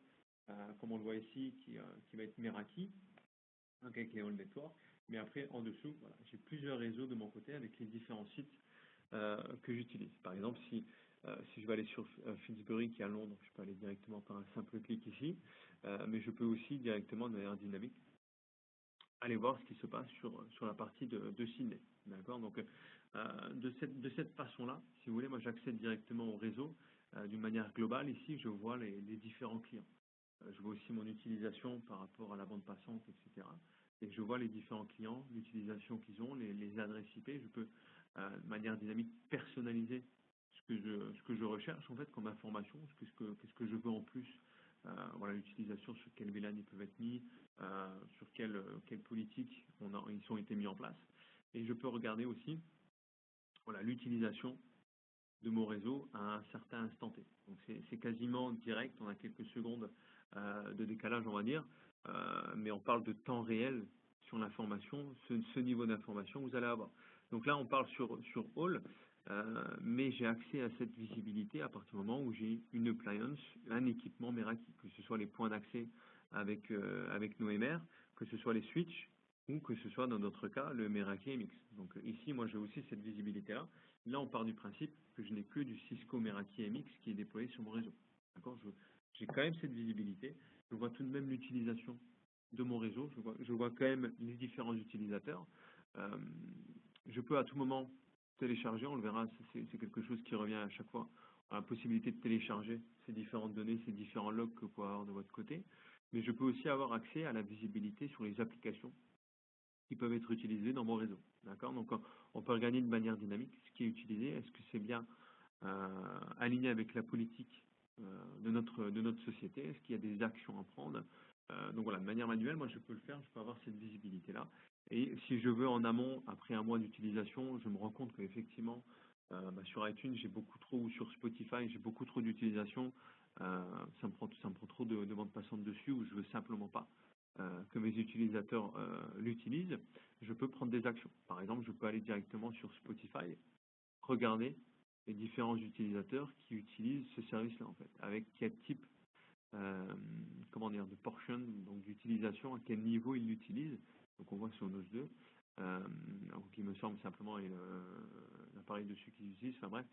comme on le voit ici, qui va être Meraki, avec les all network. Mais après, en dessous, voilà, j'ai plusieurs réseaux de mon côté avec les différents sites que j'utilise. Par exemple, si je vais aller sur Finsbury qui est à Londres, je peux aller directement par un simple clic ici, mais je peux aussi directement de manière dynamique aller voir ce qui se passe sur la partie de Sydney. D'accord. Donc, de cette façon-là, si vous voulez, moi j'accède directement au réseau d'une manière globale. Ici, je vois les différents clients. Je vois aussi mon utilisation par rapport à la bande passante, etc. Et je vois les différents clients, l'utilisation qu'ils ont, les adresses IP. Je peux, de manière dynamique, personnaliser ce que je recherche en fait comme information, qu'est-ce que je veux en plus. Voilà, l'utilisation, sur quel VLAN ils peuvent être mis, sur quelle politique ils ont été mis en place. Et je peux regarder aussi voilà, l'utilisation de mon réseau à un certain instant T. Donc c'est quasiment direct, on a quelques secondes de décalage, on va dire, mais on parle de temps réel sur l'information, ce niveau d'information que vous allez avoir. Donc là, on parle sur All, mais j'ai accès à cette visibilité à partir du moment où j'ai une appliance, un équipement Meraki, que ce soit les points d'accès avec nos MR, que ce soit les switches, ou que ce soit dans notre cas le Meraki MX. Donc ici, moi j'ai aussi cette visibilité-là. Là, on part du principe que je n'ai que du Cisco Meraki MX qui est déployé sur mon réseau. D'accord. J'ai quand même cette visibilité. Je vois tout de même l'utilisation de mon réseau. Je vois quand même les différents utilisateurs. Je peux à tout moment télécharger. On le verra, c'est quelque chose qui revient à chaque fois. La possibilité de télécharger ces différentes données, ces différents logs que vous pouvez avoir de votre côté. Mais je peux aussi avoir accès à la visibilité sur les applications qui peuvent être utilisés dans mon réseau. D'accord. Donc, on peut regarder de manière dynamique ce qui est utilisé. Est-ce que c'est bien aligné avec la politique de notre société? Est-ce qu'il y a des actions à prendre? Donc voilà, de manière manuelle, moi je peux le faire, je peux avoir cette visibilité-là. Et si je veux en amont, après un mois d'utilisation, je me rends compte qu'effectivement, Sur iTunes, j'ai beaucoup trop, ou sur Spotify, j'ai beaucoup trop d'utilisation. Ça me prend trop de bandes passantes dessus, où je veux simplement pas que mes utilisateurs l'utilisent. Je peux prendre des actions. Par exemple, je peux aller directement sur Spotify, regarder les différents utilisateurs qui utilisent ce service-là, en fait, avec quel type euh, comment dire, de portion, donc d'utilisation, à quel niveau ils l'utilisent. Donc on voit sur Nose 2, donc il me semble simplement, et l'appareil dessus qu'ils utilisent, enfin bref,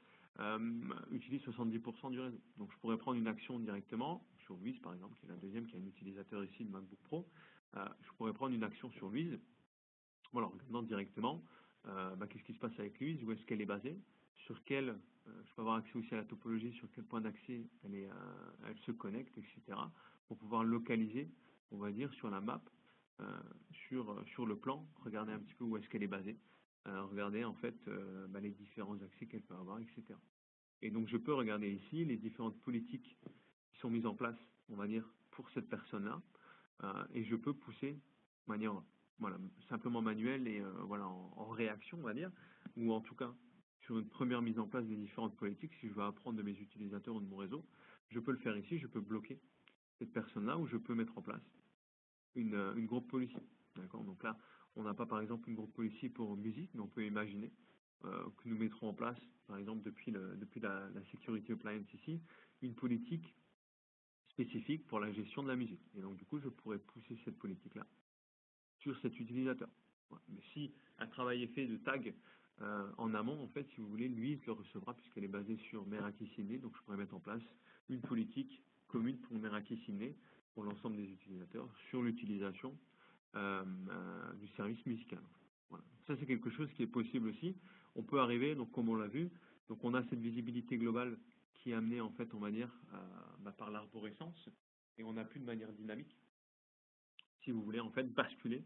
utilise 70% du réseau. Donc je pourrais prendre une action directement sur Louise, par exemple, qui est la deuxième, qui est un utilisateur ici de MacBook Pro. Je pourrais prendre une action sur Louise, voilà, en regardant directement qu'est-ce qui se passe avec Louise, où est-ce qu'elle est basée, sur quel, je peux avoir accès aussi à la topologie, sur quel point d'accès elle se connecte, etc., pour pouvoir localiser, on va dire, sur la map, sur le plan, regarder un petit peu où est-ce qu'elle est basée, regarder en fait les différents accès qu'elle peut avoir, etc. Et donc je peux regarder ici les différentes politiques qui sont mises en place, on va dire, pour cette personne-là, et je peux pousser de manière voilà, simplement manuelle et voilà, en réaction, on va dire, ou en tout cas sur une première mise en place des différentes politiques, si je veux apprendre de mes utilisateurs ou de mon réseau, je peux le faire ici, je peux bloquer cette personne-là ou je peux mettre en place une groupe policy. D'accord. Donc là, on n'a pas par exemple une groupe policy pour musique, mais on peut imaginer que nous mettrons en place, par exemple depuis la Security Appliance ici, une politique spécifique pour la gestion de la musique. Et donc du coup, je pourrais pousser cette politique-là sur cet utilisateur. Voilà. Mais si un travail est fait de tag en amont, en fait, si vous voulez, lui, il le recevra puisqu'elle est basée sur Meraki Sydney. Donc, je pourrais mettre en place une politique commune pour Meraki Sydney pour l'ensemble des utilisateurs sur l'utilisation du service musical. Voilà. Ça, c'est quelque chose qui est possible aussi. On peut arriver, donc comme on l'a vu, donc on a cette visibilité globale qui est amenée, en fait, on va dire, par l'arborescence, et on n'a plus de manière dynamique si vous voulez en fait basculer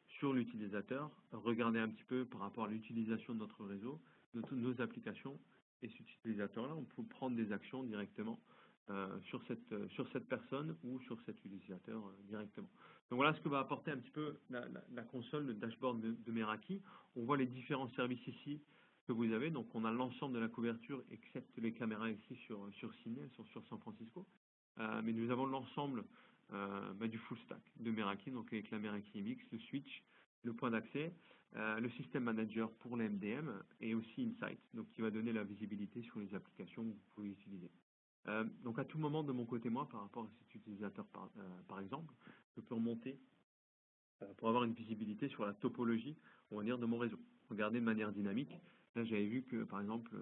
sur l'utilisateur, regarder un petit peu par rapport à l'utilisation de notre réseau, de toutes nos applications, et cet utilisateur-là, on peut prendre des actions directement sur cette personne ou sur cet utilisateur directement. Donc voilà ce que va apporter un petit peu la console, le dashboard de Meraki. On voit les différents services ici que vous avez. Donc on a l'ensemble de la couverture, excepté les caméras ici sur Sydney, elles sont sur San Francisco. Mais nous avons l'ensemble du full stack de Meraki, donc avec la Meraki MX, le switch, le point d'accès, le système manager pour les MDM et aussi Insight, donc qui va donner la visibilité sur les applications que vous pouvez utiliser. Donc à tout moment de mon côté, moi, par rapport à cet utilisateur par exemple, je peux remonter pour avoir une visibilité sur la topologie, on va dire, de mon réseau. Regardez de manière dynamique. Là, j'avais vu que, par exemple,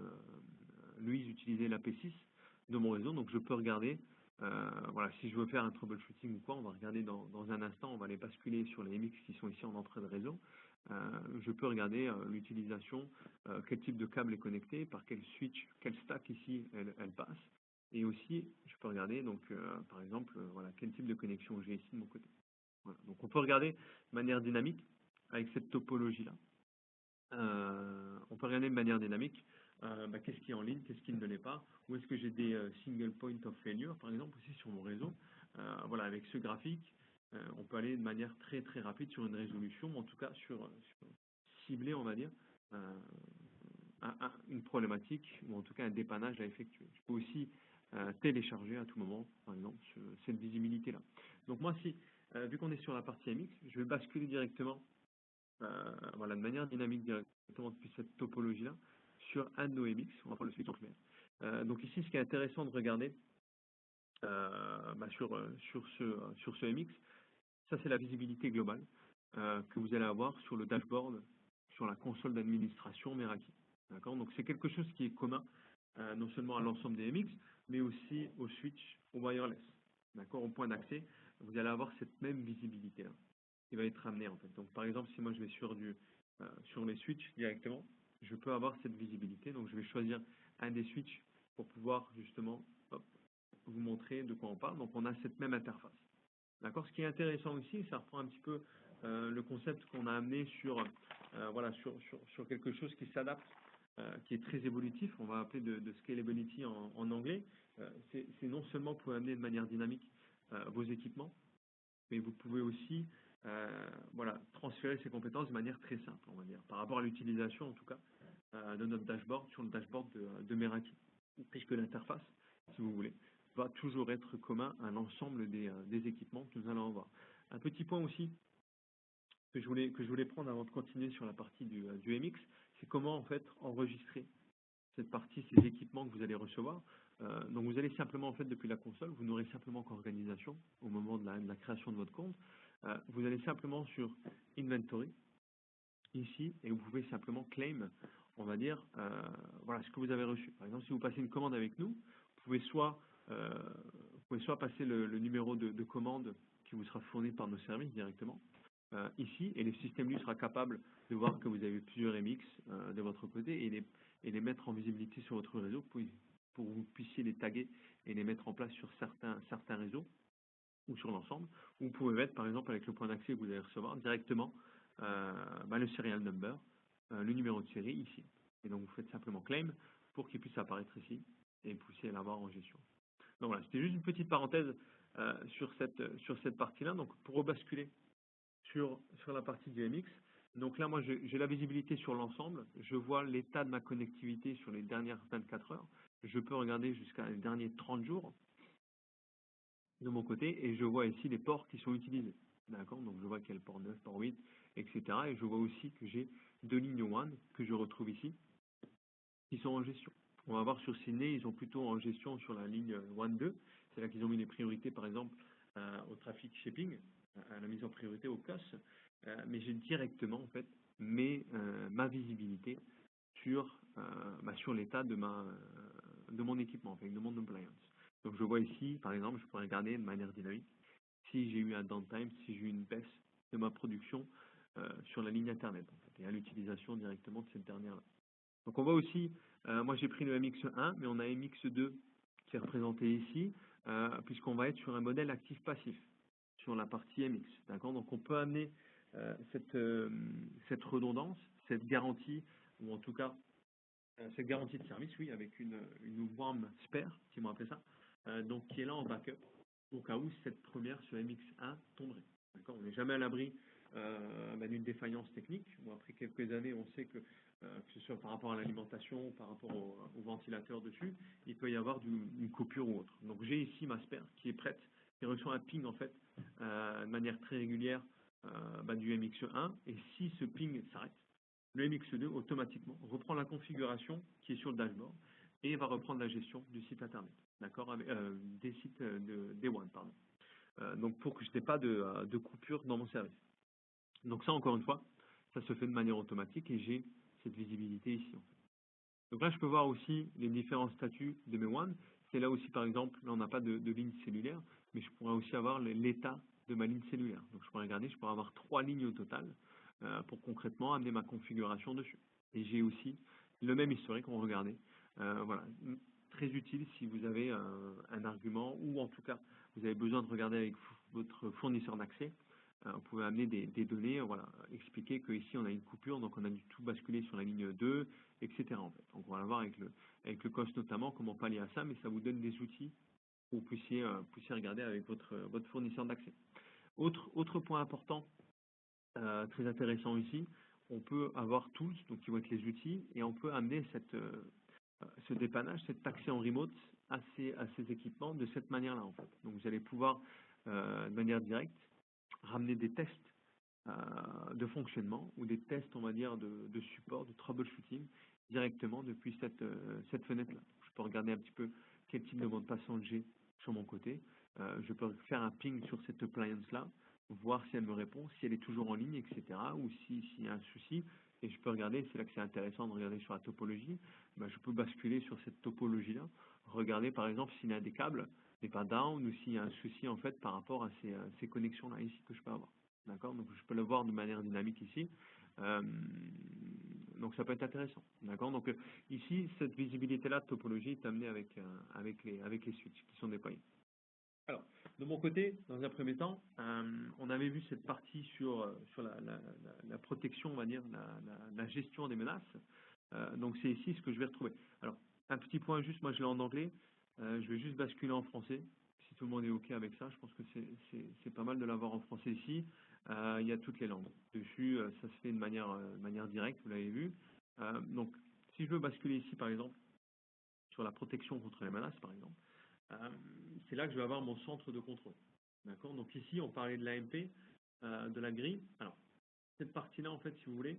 Louise utilisait la P6 de mon réseau, donc je peux regarder, voilà, si je veux faire un troubleshooting ou quoi, on va regarder dans un instant, on va les basculer sur les MX qui sont ici en entrée de réseau. Je peux regarder l'utilisation, quel type de câble est connecté, par quel switch, quel stack ici elle passe. Et aussi, je peux regarder, donc, par exemple, voilà, quel type de connexion j'ai ici de mon côté. Voilà. Donc on peut regarder de manière dynamique avec cette topologie-là. On peut regarder de manière dynamique qu'est-ce qui est en ligne, qu'est-ce qui ne l'est pas, où est-ce que j'ai des single point of failure, par exemple, aussi sur mon réseau. Voilà, avec ce graphique, on peut aller de manière très très rapide sur une résolution, en tout cas sur cibler, on va dire, euh, une problématique, ou en tout cas un dépannage à effectuer. Je peux aussi télécharger à tout moment, par exemple, cette visibilité-là. Donc moi, si, vu qu'on est sur la partie MX, je vais basculer directement, voilà, de manière dynamique directement depuis cette topologie-là, sur un de nos MX, on va prendre le switch en primaire. Donc ici, ce qui est intéressant de regarder sur ce MX, ça c'est la visibilité globale que vous allez avoir sur le dashboard, sur la console d'administration Meraki. D'accord. Donc c'est quelque chose qui est commun non seulement à l'ensemble des MX, mais aussi au switch, au wireless. D'accord. Au point d'accès, vous allez avoir cette même visibilité-là qui va être amenée en fait. Donc par exemple, si moi je vais sur les switches directement, je peux avoir cette visibilité. Donc je vais choisir un des switches pour pouvoir justement vous montrer de quoi on parle. Donc on a cette même interface. D'accord. Ce qui est intéressant aussi, ça reprend un petit peu le concept qu'on a amené voilà, sur quelque chose qui s'adapte, qui est très évolutif. On va appeler de scalability en anglais. C'est non seulement pour amener de manière dynamique vos équipements, mais vous pouvez aussi voilà, transférer ces compétences de manière très simple, on va dire, par rapport à l'utilisation en tout cas de notre dashboard sur le dashboard de Meraki, puisque l'interface, si vous voulez, va toujours être commun à l'ensemble des équipements que nous allons avoir. Un petit point aussi que je voulais prendre avant de continuer sur la partie du MX, c'est comment en fait enregistrer cette partie, ces équipements que vous allez recevoir. Donc vous allez simplement en fait depuis la console, vous n'aurez simplement qu'organisation au moment de la création de votre compte. Vous allez simplement sur Inventory ici et vous pouvez simplement claim, on va dire, voilà ce que vous avez reçu. Par exemple, si vous passez une commande avec nous, vous pouvez soit passer le numéro de commande qui vous sera fourni par nos services directement, ici, et le système lui sera capable de voir que vous avez plusieurs MX de votre côté et les mettre en visibilité sur votre réseau pour que vous puissiez les taguer et les mettre en place sur certains réseaux ou sur l'ensemble. Vous pouvez mettre, par exemple, avec le point d'accès que vous allez recevoir, directement le serial number, le numéro de série ici. Et donc, vous faites simplement claim pour qu'il puisse apparaître ici et vous puissiez l'avoir en gestion. Donc voilà, c'était juste une petite parenthèse sur cette partie-là. Donc, pour rebasculer sur la partie du MX. Donc là, moi, j'ai la visibilité sur l'ensemble. Je vois l'état de ma connectivité sur les dernières 24 heures. Je peux regarder jusqu'à les derniers 30 jours de mon côté et je vois ici les ports qui sont utilisés. D'accord? Donc je vois quel port 9, port 8, etc. Et je vois aussi que j'ai deux lignes One que je retrouve ici qui sont en gestion. On va voir sur Sydney, ils sont plutôt en gestion sur la ligne One 2. C'est là qu'ils ont mis les priorités, par exemple, au trafic shipping, à la mise en priorité au COS. Mais j'ai directement, en fait, ma visibilité sur l'état de mon équipement, enfin, de mon appliance. Donc, je vois ici, par exemple, je pourrais regarder de manière dynamique si j'ai eu un downtime, si j'ai eu une baisse de ma production sur la ligne Internet, en fait, et à l'utilisation directement de cette dernière-là. Donc on voit aussi, moi j'ai pris le MX1, mais on a MX2 qui est représenté ici, puisqu'on va être sur un modèle actif-passif, sur la partie MX. D'accord? Donc on peut amener cette redondance, cette garantie, ou en tout cas cette garantie de service, oui, avec une warm spare, si on appelle ça, donc qui est là en backup, au cas où cette première, ce MX1, tomberait. D'accord? On n'est jamais à l'abri d'une défaillance technique, ou après quelques années, on sait que ce soit par rapport à l'alimentation, par rapport au ventilateur dessus, il peut y avoir une coupure ou autre. Donc j'ai ici ma spare qui est prête, qui reçoit un ping en fait de manière très régulière du MX1, et si ce ping s'arrête, le MX2 automatiquement reprend la configuration qui est sur le dashboard et va reprendre la gestion du site internet, d'accord, des sites de Day One, pardon. Donc pour que je n'ai pas de coupure dans mon service. Donc ça, encore une fois, ça se fait de manière automatique et j'ai cette visibilité ici. En fait. Donc là, je peux voir aussi les différents statuts de mes One. C'est là aussi, par exemple, là on n'a pas de ligne cellulaire, mais je pourrais aussi avoir l'état de ma ligne cellulaire. Donc je pourrais regarder, je pourrais avoir 3 lignes au total pour concrètement amener ma configuration dessus. Et j'ai aussi le même historique, on regardait. Voilà, très utile si vous avez un argument ou en tout cas vous avez besoin de regarder avec votre fournisseur d'accès. Vous pouvez amener des données, voilà, expliquer qu'ici on a une coupure, donc on a du tout basculer sur la ligne 2, etc. En fait. Donc on va voir avec le COS notamment comment pallier à ça, mais ça vous donne des outils pour que vous puissiez regarder avec votre fournisseur d'accès. Autre point important, très intéressant ici, on peut avoir tools, donc qui vont être les outils, et on peut amener ce dépannage, cet accès en remote à ces équipements de cette manière-là en fait. Donc vous allez pouvoir de manière directe ramener des tests de fonctionnement ou des tests, on va dire, de support, de troubleshooting directement depuis cette fenêtre-là. Je peux regarder un petit peu quel type de mot de passe j'ai sur mon côté. Je peux faire un ping sur cette appliance-là, voir si elle me répond, si elle est toujours en ligne, etc. Ou s'il y a un souci. Et je peux regarder, c'est là que c'est intéressant de regarder sur la topologie, je peux basculer sur cette topologie-là, regarder par exemple s'il y a des câbles n'est pas down ou s'il y a un souci en fait par rapport à ces connexions-là ici que je peux avoir. D'accord? Donc je peux le voir de manière dynamique ici. Donc ça peut être intéressant. D'accord? Donc ici, cette visibilité-là de topologie est amenée avec les switches qui sont déployés. Alors, de mon côté, dans un premier temps, on avait vu cette partie sur la protection, on va dire, la gestion des menaces. Donc c'est ici ce que je vais retrouver. Alors, un petit point juste, moi je l'ai en anglais. Je vais juste basculer en français. Si tout le monde est OK avec ça, je pense que c'est pas mal de l'avoir en français ici. Il y a toutes les langues. Dessus, ça se fait de manière directe, vous l'avez vu. Donc, si je veux basculer ici, par exemple, sur la protection contre les menaces, par exemple, c'est là que je vais avoir mon centre de contrôle. D'accord? Donc ici, on parlait de l'AMP, de la grille. Alors, cette partie-là, en fait, si vous voulez,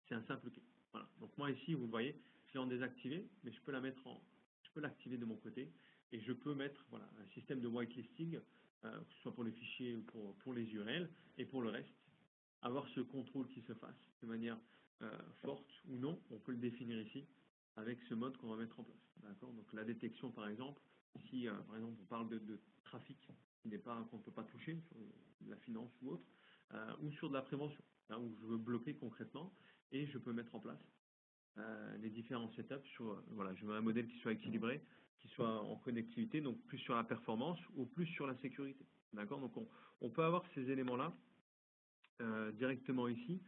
c'est un simple clic. Voilà. Donc moi ici, vous le voyez, je l'ai en désactivé, mais je peux je peux l'activer de mon côté et je peux mettre voilà, un système de whitelisting, que ce soit pour les fichiers ou pour les URL et pour le reste, avoir ce contrôle qui se fasse de manière forte ou non, on peut le définir ici avec ce mode qu'on va mettre en place. D'accord? Donc la détection par exemple, si par exemple on parle de trafic qui n'est pas qu'on ne peut pas toucher sur la finance ou autre, ou sur de la prévention, là où je veux bloquer concrètement et je peux mettre en place les différents setups sur voilà, je veux un modèle qui soit équilibré, qui soit en connectivité, donc plus sur la performance ou plus sur la sécurité. D'accord? Donc on peut avoir ces éléments-là directement ici.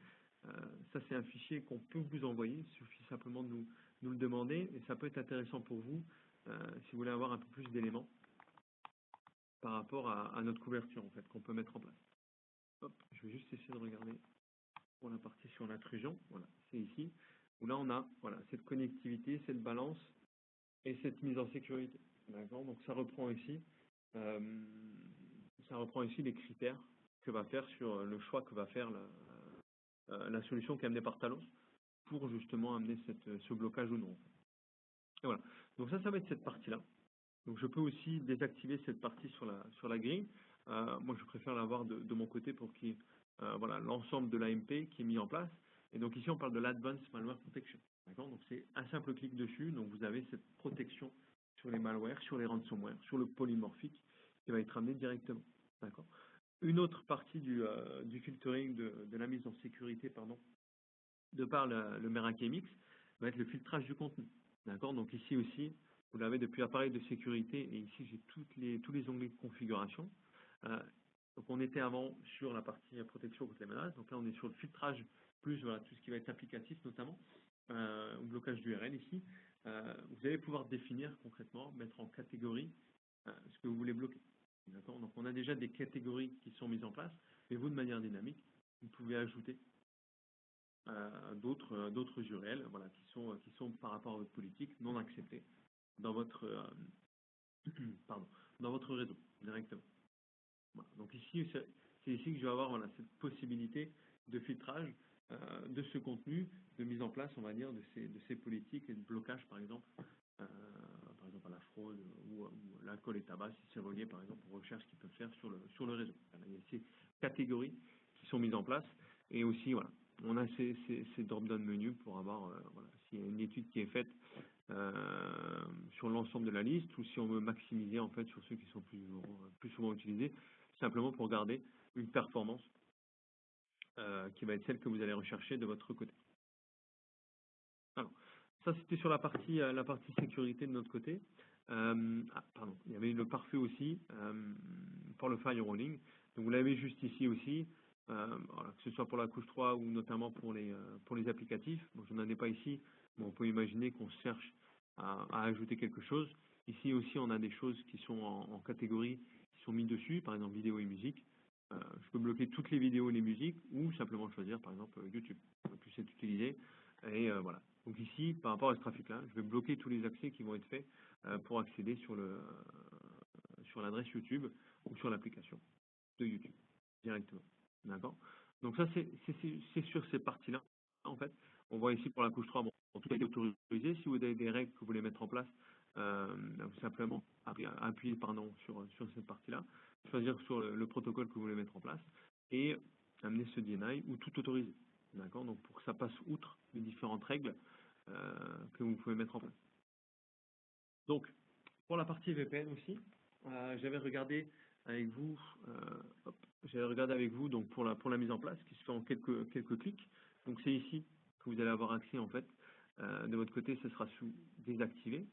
Ça, c'est un fichier qu'on peut vous envoyer. Il suffit simplement de nous le demander. Et ça peut être intéressant pour vous si vous voulez avoir un peu plus d'éléments par rapport à notre couverture en fait, qu'on peut mettre en place. Hop, je vais juste essayer de regarder pour la partie sur l'intrusion. Voilà, c'est ici. Où là, on a voilà, cette connectivité, cette balance et cette mise en sécurité. D'accord? Donc, ça reprend ici les critères que va faire sur le choix que va faire la solution qui est amenée par Talos pour justement amener ce blocage ou non. Et voilà. Donc ça va être cette partie-là. Donc je peux aussi désactiver cette partie sur la grille. Moi, je préfère l'avoir de mon côté pour qu'il y ait voilà, l'ensemble de l'AMP qui est mis en place. Et donc ici, on parle de l'Advanced Malware Protection. D'accord? Donc c'est un simple clic dessus. Donc vous avez cette protection sur les malwares, sur les ransomware, sur le polymorphique qui va être amené directement. D'accord? Une autre partie du filtering, de la mise en sécurité, pardon, de par le Meraki MX, va être le filtrage du contenu. D'accord? Donc ici aussi, vous l'avez depuis appareil de sécurité et ici j'ai tous les onglets de configuration. Donc on était avant sur la partie protection contre les menaces, donc là on est sur le filtrage plus voilà, tout ce qui va être applicatif notamment, au blocage d'URL ici. Vous allez pouvoir définir concrètement, mettre en catégorie ce que vous voulez bloquer. D'accord? Donc on a déjà des catégories qui sont mises en place, mais vous de manière dynamique, vous pouvez ajouter d'autres URL voilà, qui sont par rapport à votre politique non acceptées dans votre, pardon, dans votre réseau directement. Voilà. Donc ici, c'est ici que je vais avoir voilà, cette possibilité de filtrage de ce contenu, de mise en place, on va dire, de ces politiques et de blocage, par exemple à la fraude ou l'alcool et tabac, si c'est relié, par exemple, aux recherches qu'ils peuvent faire sur le réseau. Il y a ces catégories qui sont mises en place et aussi, voilà, on a ces drop-down menus pour avoir, voilà, s'il y a une étude qui est faite sur l'ensemble de la liste ou si on veut maximiser en fait sur ceux qui sont plus souvent utilisés, simplement pour garder une performance qui va être celle que vous allez rechercher de votre côté. Alors, ça c'était sur la partie sécurité de notre côté. Pardon, il y avait le pare-feu aussi pour le firewalling. Donc vous l'avez juste ici aussi, voilà, que ce soit pour la couche 3 ou notamment pour les applicatifs. Bon, je n'en ai pas ici, mais on peut imaginer qu'on cherche à ajouter quelque chose. Ici aussi, on a des choses qui sont en catégorie, qui sont mises dessus, par exemple vidéo et musique. Je peux bloquer toutes les vidéos et les musiques ou simplement choisir par exemple YouTube. Ça puisse être utilisé. Et voilà. Donc ici, par rapport à ce trafic-là, je vais bloquer tous les accès qui vont être faits pour accéder sur l'adresse YouTube ou sur l'application de YouTube directement. D'accord? Donc ça, c'est sur ces parties-là. En fait, on voit ici pour la couche 3, bon, tout est autorisé. Si vous avez des règles que vous voulez mettre en place, vous simplement appuyer sur cette partie-là, choisir sur le protocole que vous voulez mettre en place et amener ce DNI ou tout autoriser. D'accord? Donc pour que ça passe outre les différentes règles que vous pouvez mettre en place. Donc, pour la partie VPN aussi, j'avais regardé avec vous, donc pour la mise en place qui se fait en quelques clics. Donc c'est ici que vous allez avoir accès en fait. De votre côté, ce sera sous désactivé.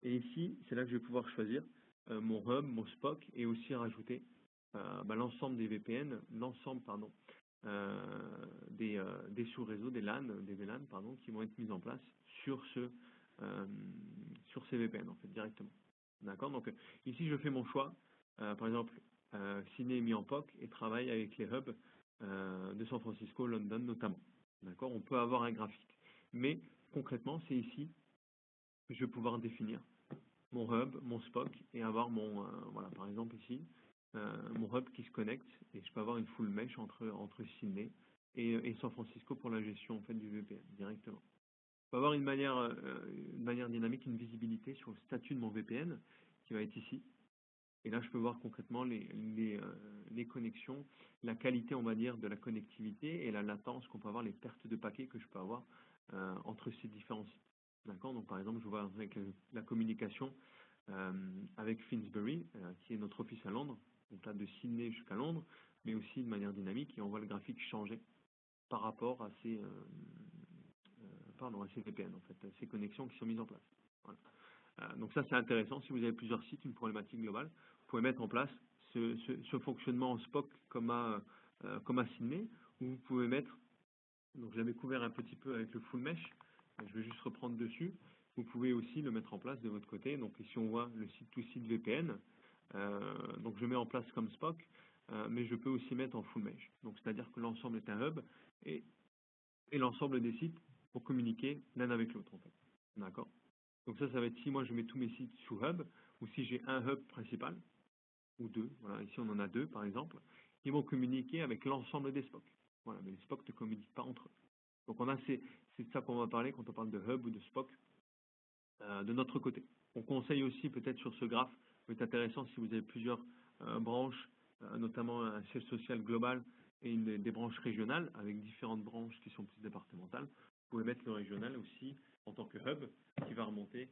Et ici, c'est là que je vais pouvoir choisir mon hub, mon SPOC et aussi rajouter l'ensemble des VPN, des sous-réseaux, des VLAN, pardon, qui vont être mis en place sur ces VPN en fait directement. D'accord? Donc ici je fais mon choix. Par exemple, Ciné est mis en POC et travaille avec les hubs de San Francisco, London notamment. D'accord? On peut avoir un graphique. Mais concrètement, c'est ici que je vais pouvoir définir mon hub, mon SPOC et avoir mon, voilà, par exemple ici, mon hub qui se connecte et je peux avoir une full mesh entre Sydney et San Francisco pour la gestion en fait du VPN directement. Je peux avoir une manière dynamique, une visibilité sur le statut de mon VPN qui va être ici. Et là, je peux voir concrètement les connexions, la qualité, on va dire, de la connectivité et la latence qu'on peut avoir, les pertes de paquets que je peux avoir entre ces différents sites. D'accord. Donc, par exemple, je vois avec la communication avec Finsbury, qui est notre office à Londres, donc là de Sydney jusqu'à Londres, mais aussi de manière dynamique, et on voit le graphique changer par rapport à ces VPN, en fait, ces connexions qui sont mises en place. Voilà. Donc ça, c'est intéressant. Si vous avez plusieurs sites, une problématique globale, vous pouvez mettre en place ce fonctionnement en SPOC comme à Sydney, où vous pouvez mettre, donc j'avais couvert un petit peu avec le full mesh, je vais juste reprendre dessus. Vous pouvez aussi le mettre en place de votre côté. Donc ici, on voit le site-to-site VPN. Donc je mets en place comme SPOC, mais je peux aussi mettre en full mesh. Donc c'est-à-dire que l'ensemble est un hub et l'ensemble des sites pour communiquer l'un avec l'autre, en fait. D'accord. Donc ça va être si moi je mets tous mes sites sous hub, ou si j'ai un hub principal, ou deux, voilà, ici on en a deux par exemple, ils vont communiquer avec l'ensemble des SPOC. Voilà, mais les SPOC ne communiquent pas entre eux. Donc c'est de ça qu'on va parler quand on parle de hub ou de SPOC de notre côté. On conseille aussi peut-être sur ce graphe, ça peut être intéressant si vous avez plusieurs branches, notamment un siège social global et des branches régionales, avec différentes branches qui sont plus départementales. Vous pouvez mettre le régional aussi en tant que hub qui va remonter,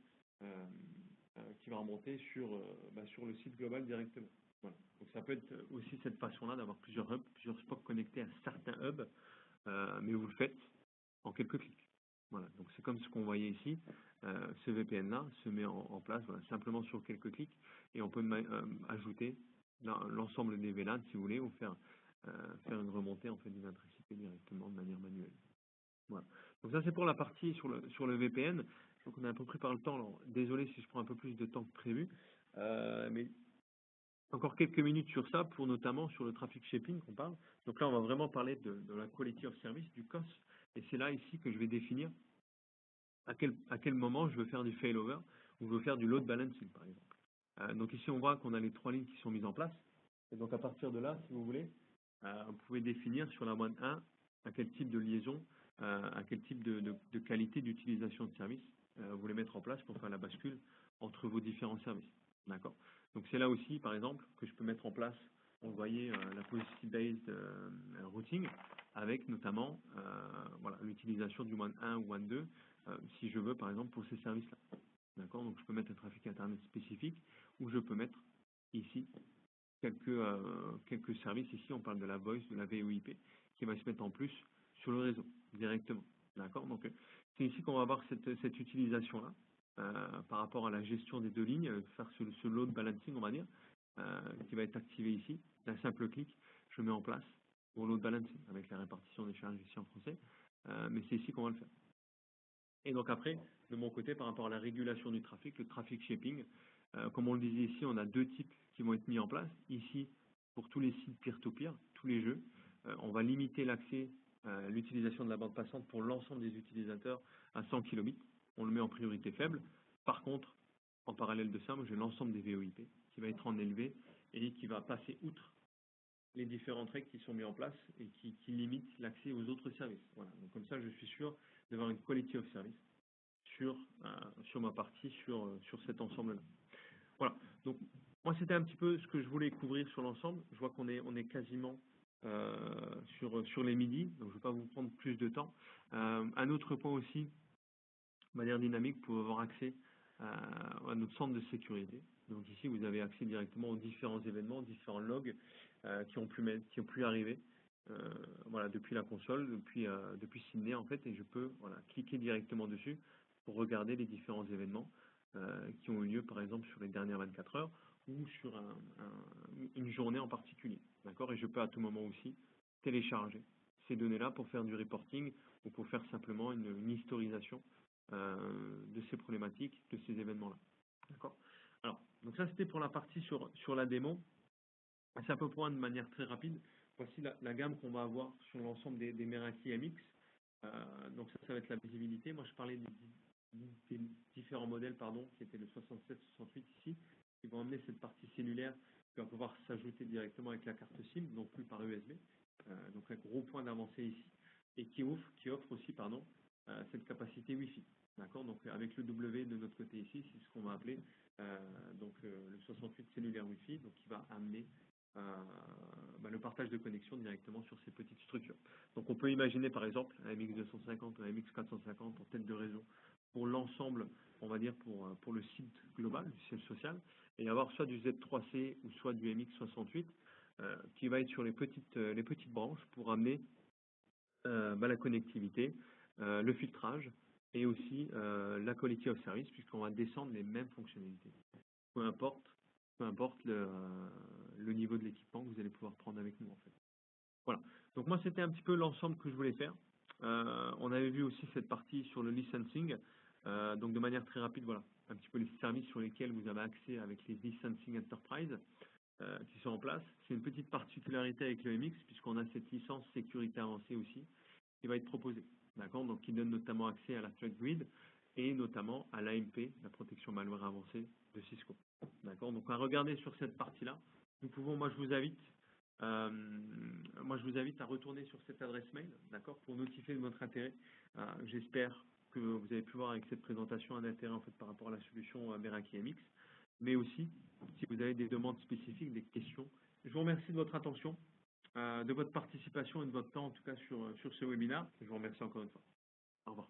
sur le site global directement. Voilà. Donc ça peut être aussi cette façon-là d'avoir plusieurs hubs, plusieurs SPOC connectés à certains hubs, mais vous le faites en quelques clics. Voilà, donc c'est comme ce qu'on voyait ici. Ce VPN-là se met en place voilà, simplement sur quelques clics et on peut ajouter l'ensemble des VLAN si vous voulez ou faire une remontée en fait d'une intricité directement de manière manuelle. Voilà. Donc ça c'est pour la partie sur le VPN. Donc on a un peu pris par le temps. Alors, désolé si je prends un peu plus de temps que prévu, mais encore quelques minutes sur ça, pour notamment sur le traffic shaping qu'on parle. Donc là, on va vraiment parler de la quality of service, du COS. Et c'est là ici que je vais définir à quel moment je veux faire du failover ou je veux faire du load balancing, par exemple. Donc ici, on voit qu'on a les trois lignes qui sont mises en place. Et donc à partir de là, si vous voulez, vous pouvez définir sur la moine 1 à quel type de liaison, à quel type de qualité d'utilisation de service vous voulez mettre en place pour faire la bascule entre vos différents services. D'accord. Donc c'est là aussi, par exemple, que je peux mettre en place, vous voyez, la policy-based routing, avec notamment voilà, l'utilisation du WAN 1 ou WAN 2, si je veux, par exemple, pour ces services-là. D'accord. Donc je peux mettre un trafic Internet spécifique, ou je peux mettre ici quelques services. Ici, on parle de la voice, de la VoIP, qui va se mettre en plus sur le réseau, directement. D'accord. Donc c'est ici qu'on va avoir cette utilisation-là. Par rapport à la gestion des deux lignes, faire ce load balancing, on va dire, qui va être activé ici. D'un simple clic, je mets en place mon load balancing avec la répartition des charges ici en français. Mais c'est ici qu'on va le faire. Et donc après, de mon côté, par rapport à la régulation du trafic, le traffic shaping, comme on le disait ici, on a deux types qui vont être mis en place. Ici, pour tous les sites peer-to-peer, tous les jeux, on va limiter l'accès, l'utilisation de la bande passante pour l'ensemble des utilisateurs à 100 kilobits. On le met en priorité faible. Par contre, en parallèle de ça, j'ai l'ensemble des VoIP qui va être en élevé et qui va passer outre les différentes règles qui sont mises en place et qui limitent l'accès aux autres services. Voilà. Donc comme ça, je suis sûr d'avoir une quality of service sur ma partie, sur cet ensemble-là. Voilà. Donc moi, c'était un petit peu ce que je voulais couvrir sur l'ensemble. Je vois qu'on est quasiment sur les midis, donc je ne vais pas vous prendre plus de temps. Un autre point aussi, de manière dynamique, pour avoir accès à notre centre de sécurité. Donc ici, vous avez accès directement aux différents événements, aux différents logs qui ont pu arriver voilà, depuis la console, depuis Sydney en fait, et je peux voilà, cliquer directement dessus pour regarder les différents événements qui ont eu lieu par exemple sur les dernières 24 heures ou sur une journée en particulier. D'accord. Et je peux à tout moment aussi télécharger ces données-là pour faire du reporting ou pour faire simplement une historisation de ces problématiques, de ces événements-là. D'accord. Alors, donc ça c'était pour la partie sur la démo. C'est à peu près de manière très rapide. Voici la gamme qu'on va avoir sur l'ensemble des Meraki MX. Donc ça va être la visibilité. Moi, je parlais des différents modèles, pardon, qui étaient le 67-68 ici, qui vont amener cette partie cellulaire qui va pouvoir s'ajouter directement avec la carte SIM, donc plus par USB. Donc un gros point d'avancée ici. Et qui offre aussi, pardon, cette capacité Wi-Fi. D'accord. Donc avec le W de notre côté ici, c'est ce qu'on va appeler le 68 cellulaire Wi-Fi, donc qui va amener le partage de connexion directement sur ces petites structures. Donc on peut imaginer par exemple un MX250 ou un MX450 en tête de réseau pour l'ensemble, on va dire pour le site global du siège social, et avoir soit du Z3C ou soit du MX68 qui va être sur les petites branches pour amener la connectivité, le filtrage et aussi la quality of service puisqu'on va descendre les mêmes fonctionnalités. Peu importe, peu importe le niveau de l'équipement que vous allez pouvoir prendre avec nous en fait. Voilà. Donc moi c'était un petit peu l'ensemble que je voulais faire. On avait vu aussi cette partie sur le licensing. Donc de manière très rapide, voilà, un petit peu les services sur lesquels vous avez accès avec les licensing enterprise qui sont en place. C'est une petite particularité avec le MX puisqu'on a cette licence sécurité avancée aussi qui va être proposée. D'accord. Donc qui donne notamment accès à la Threat Grid et notamment à l'AMP, la protection malware avancée de Cisco. D'accord. Donc à regarder sur cette partie-là. Nous pouvons, euh, moi je vous invite à retourner sur cette adresse mail, d'accord, pour notifier de votre intérêt. J'espère que vous avez pu voir avec cette présentation un intérêt en fait par rapport à la solution Meraki MX, mais aussi si vous avez des demandes spécifiques, des questions. Je vous remercie de votre attention, de votre participation et de votre temps en tout cas sur ce webinaire. Je vous remercie encore une fois. Au revoir.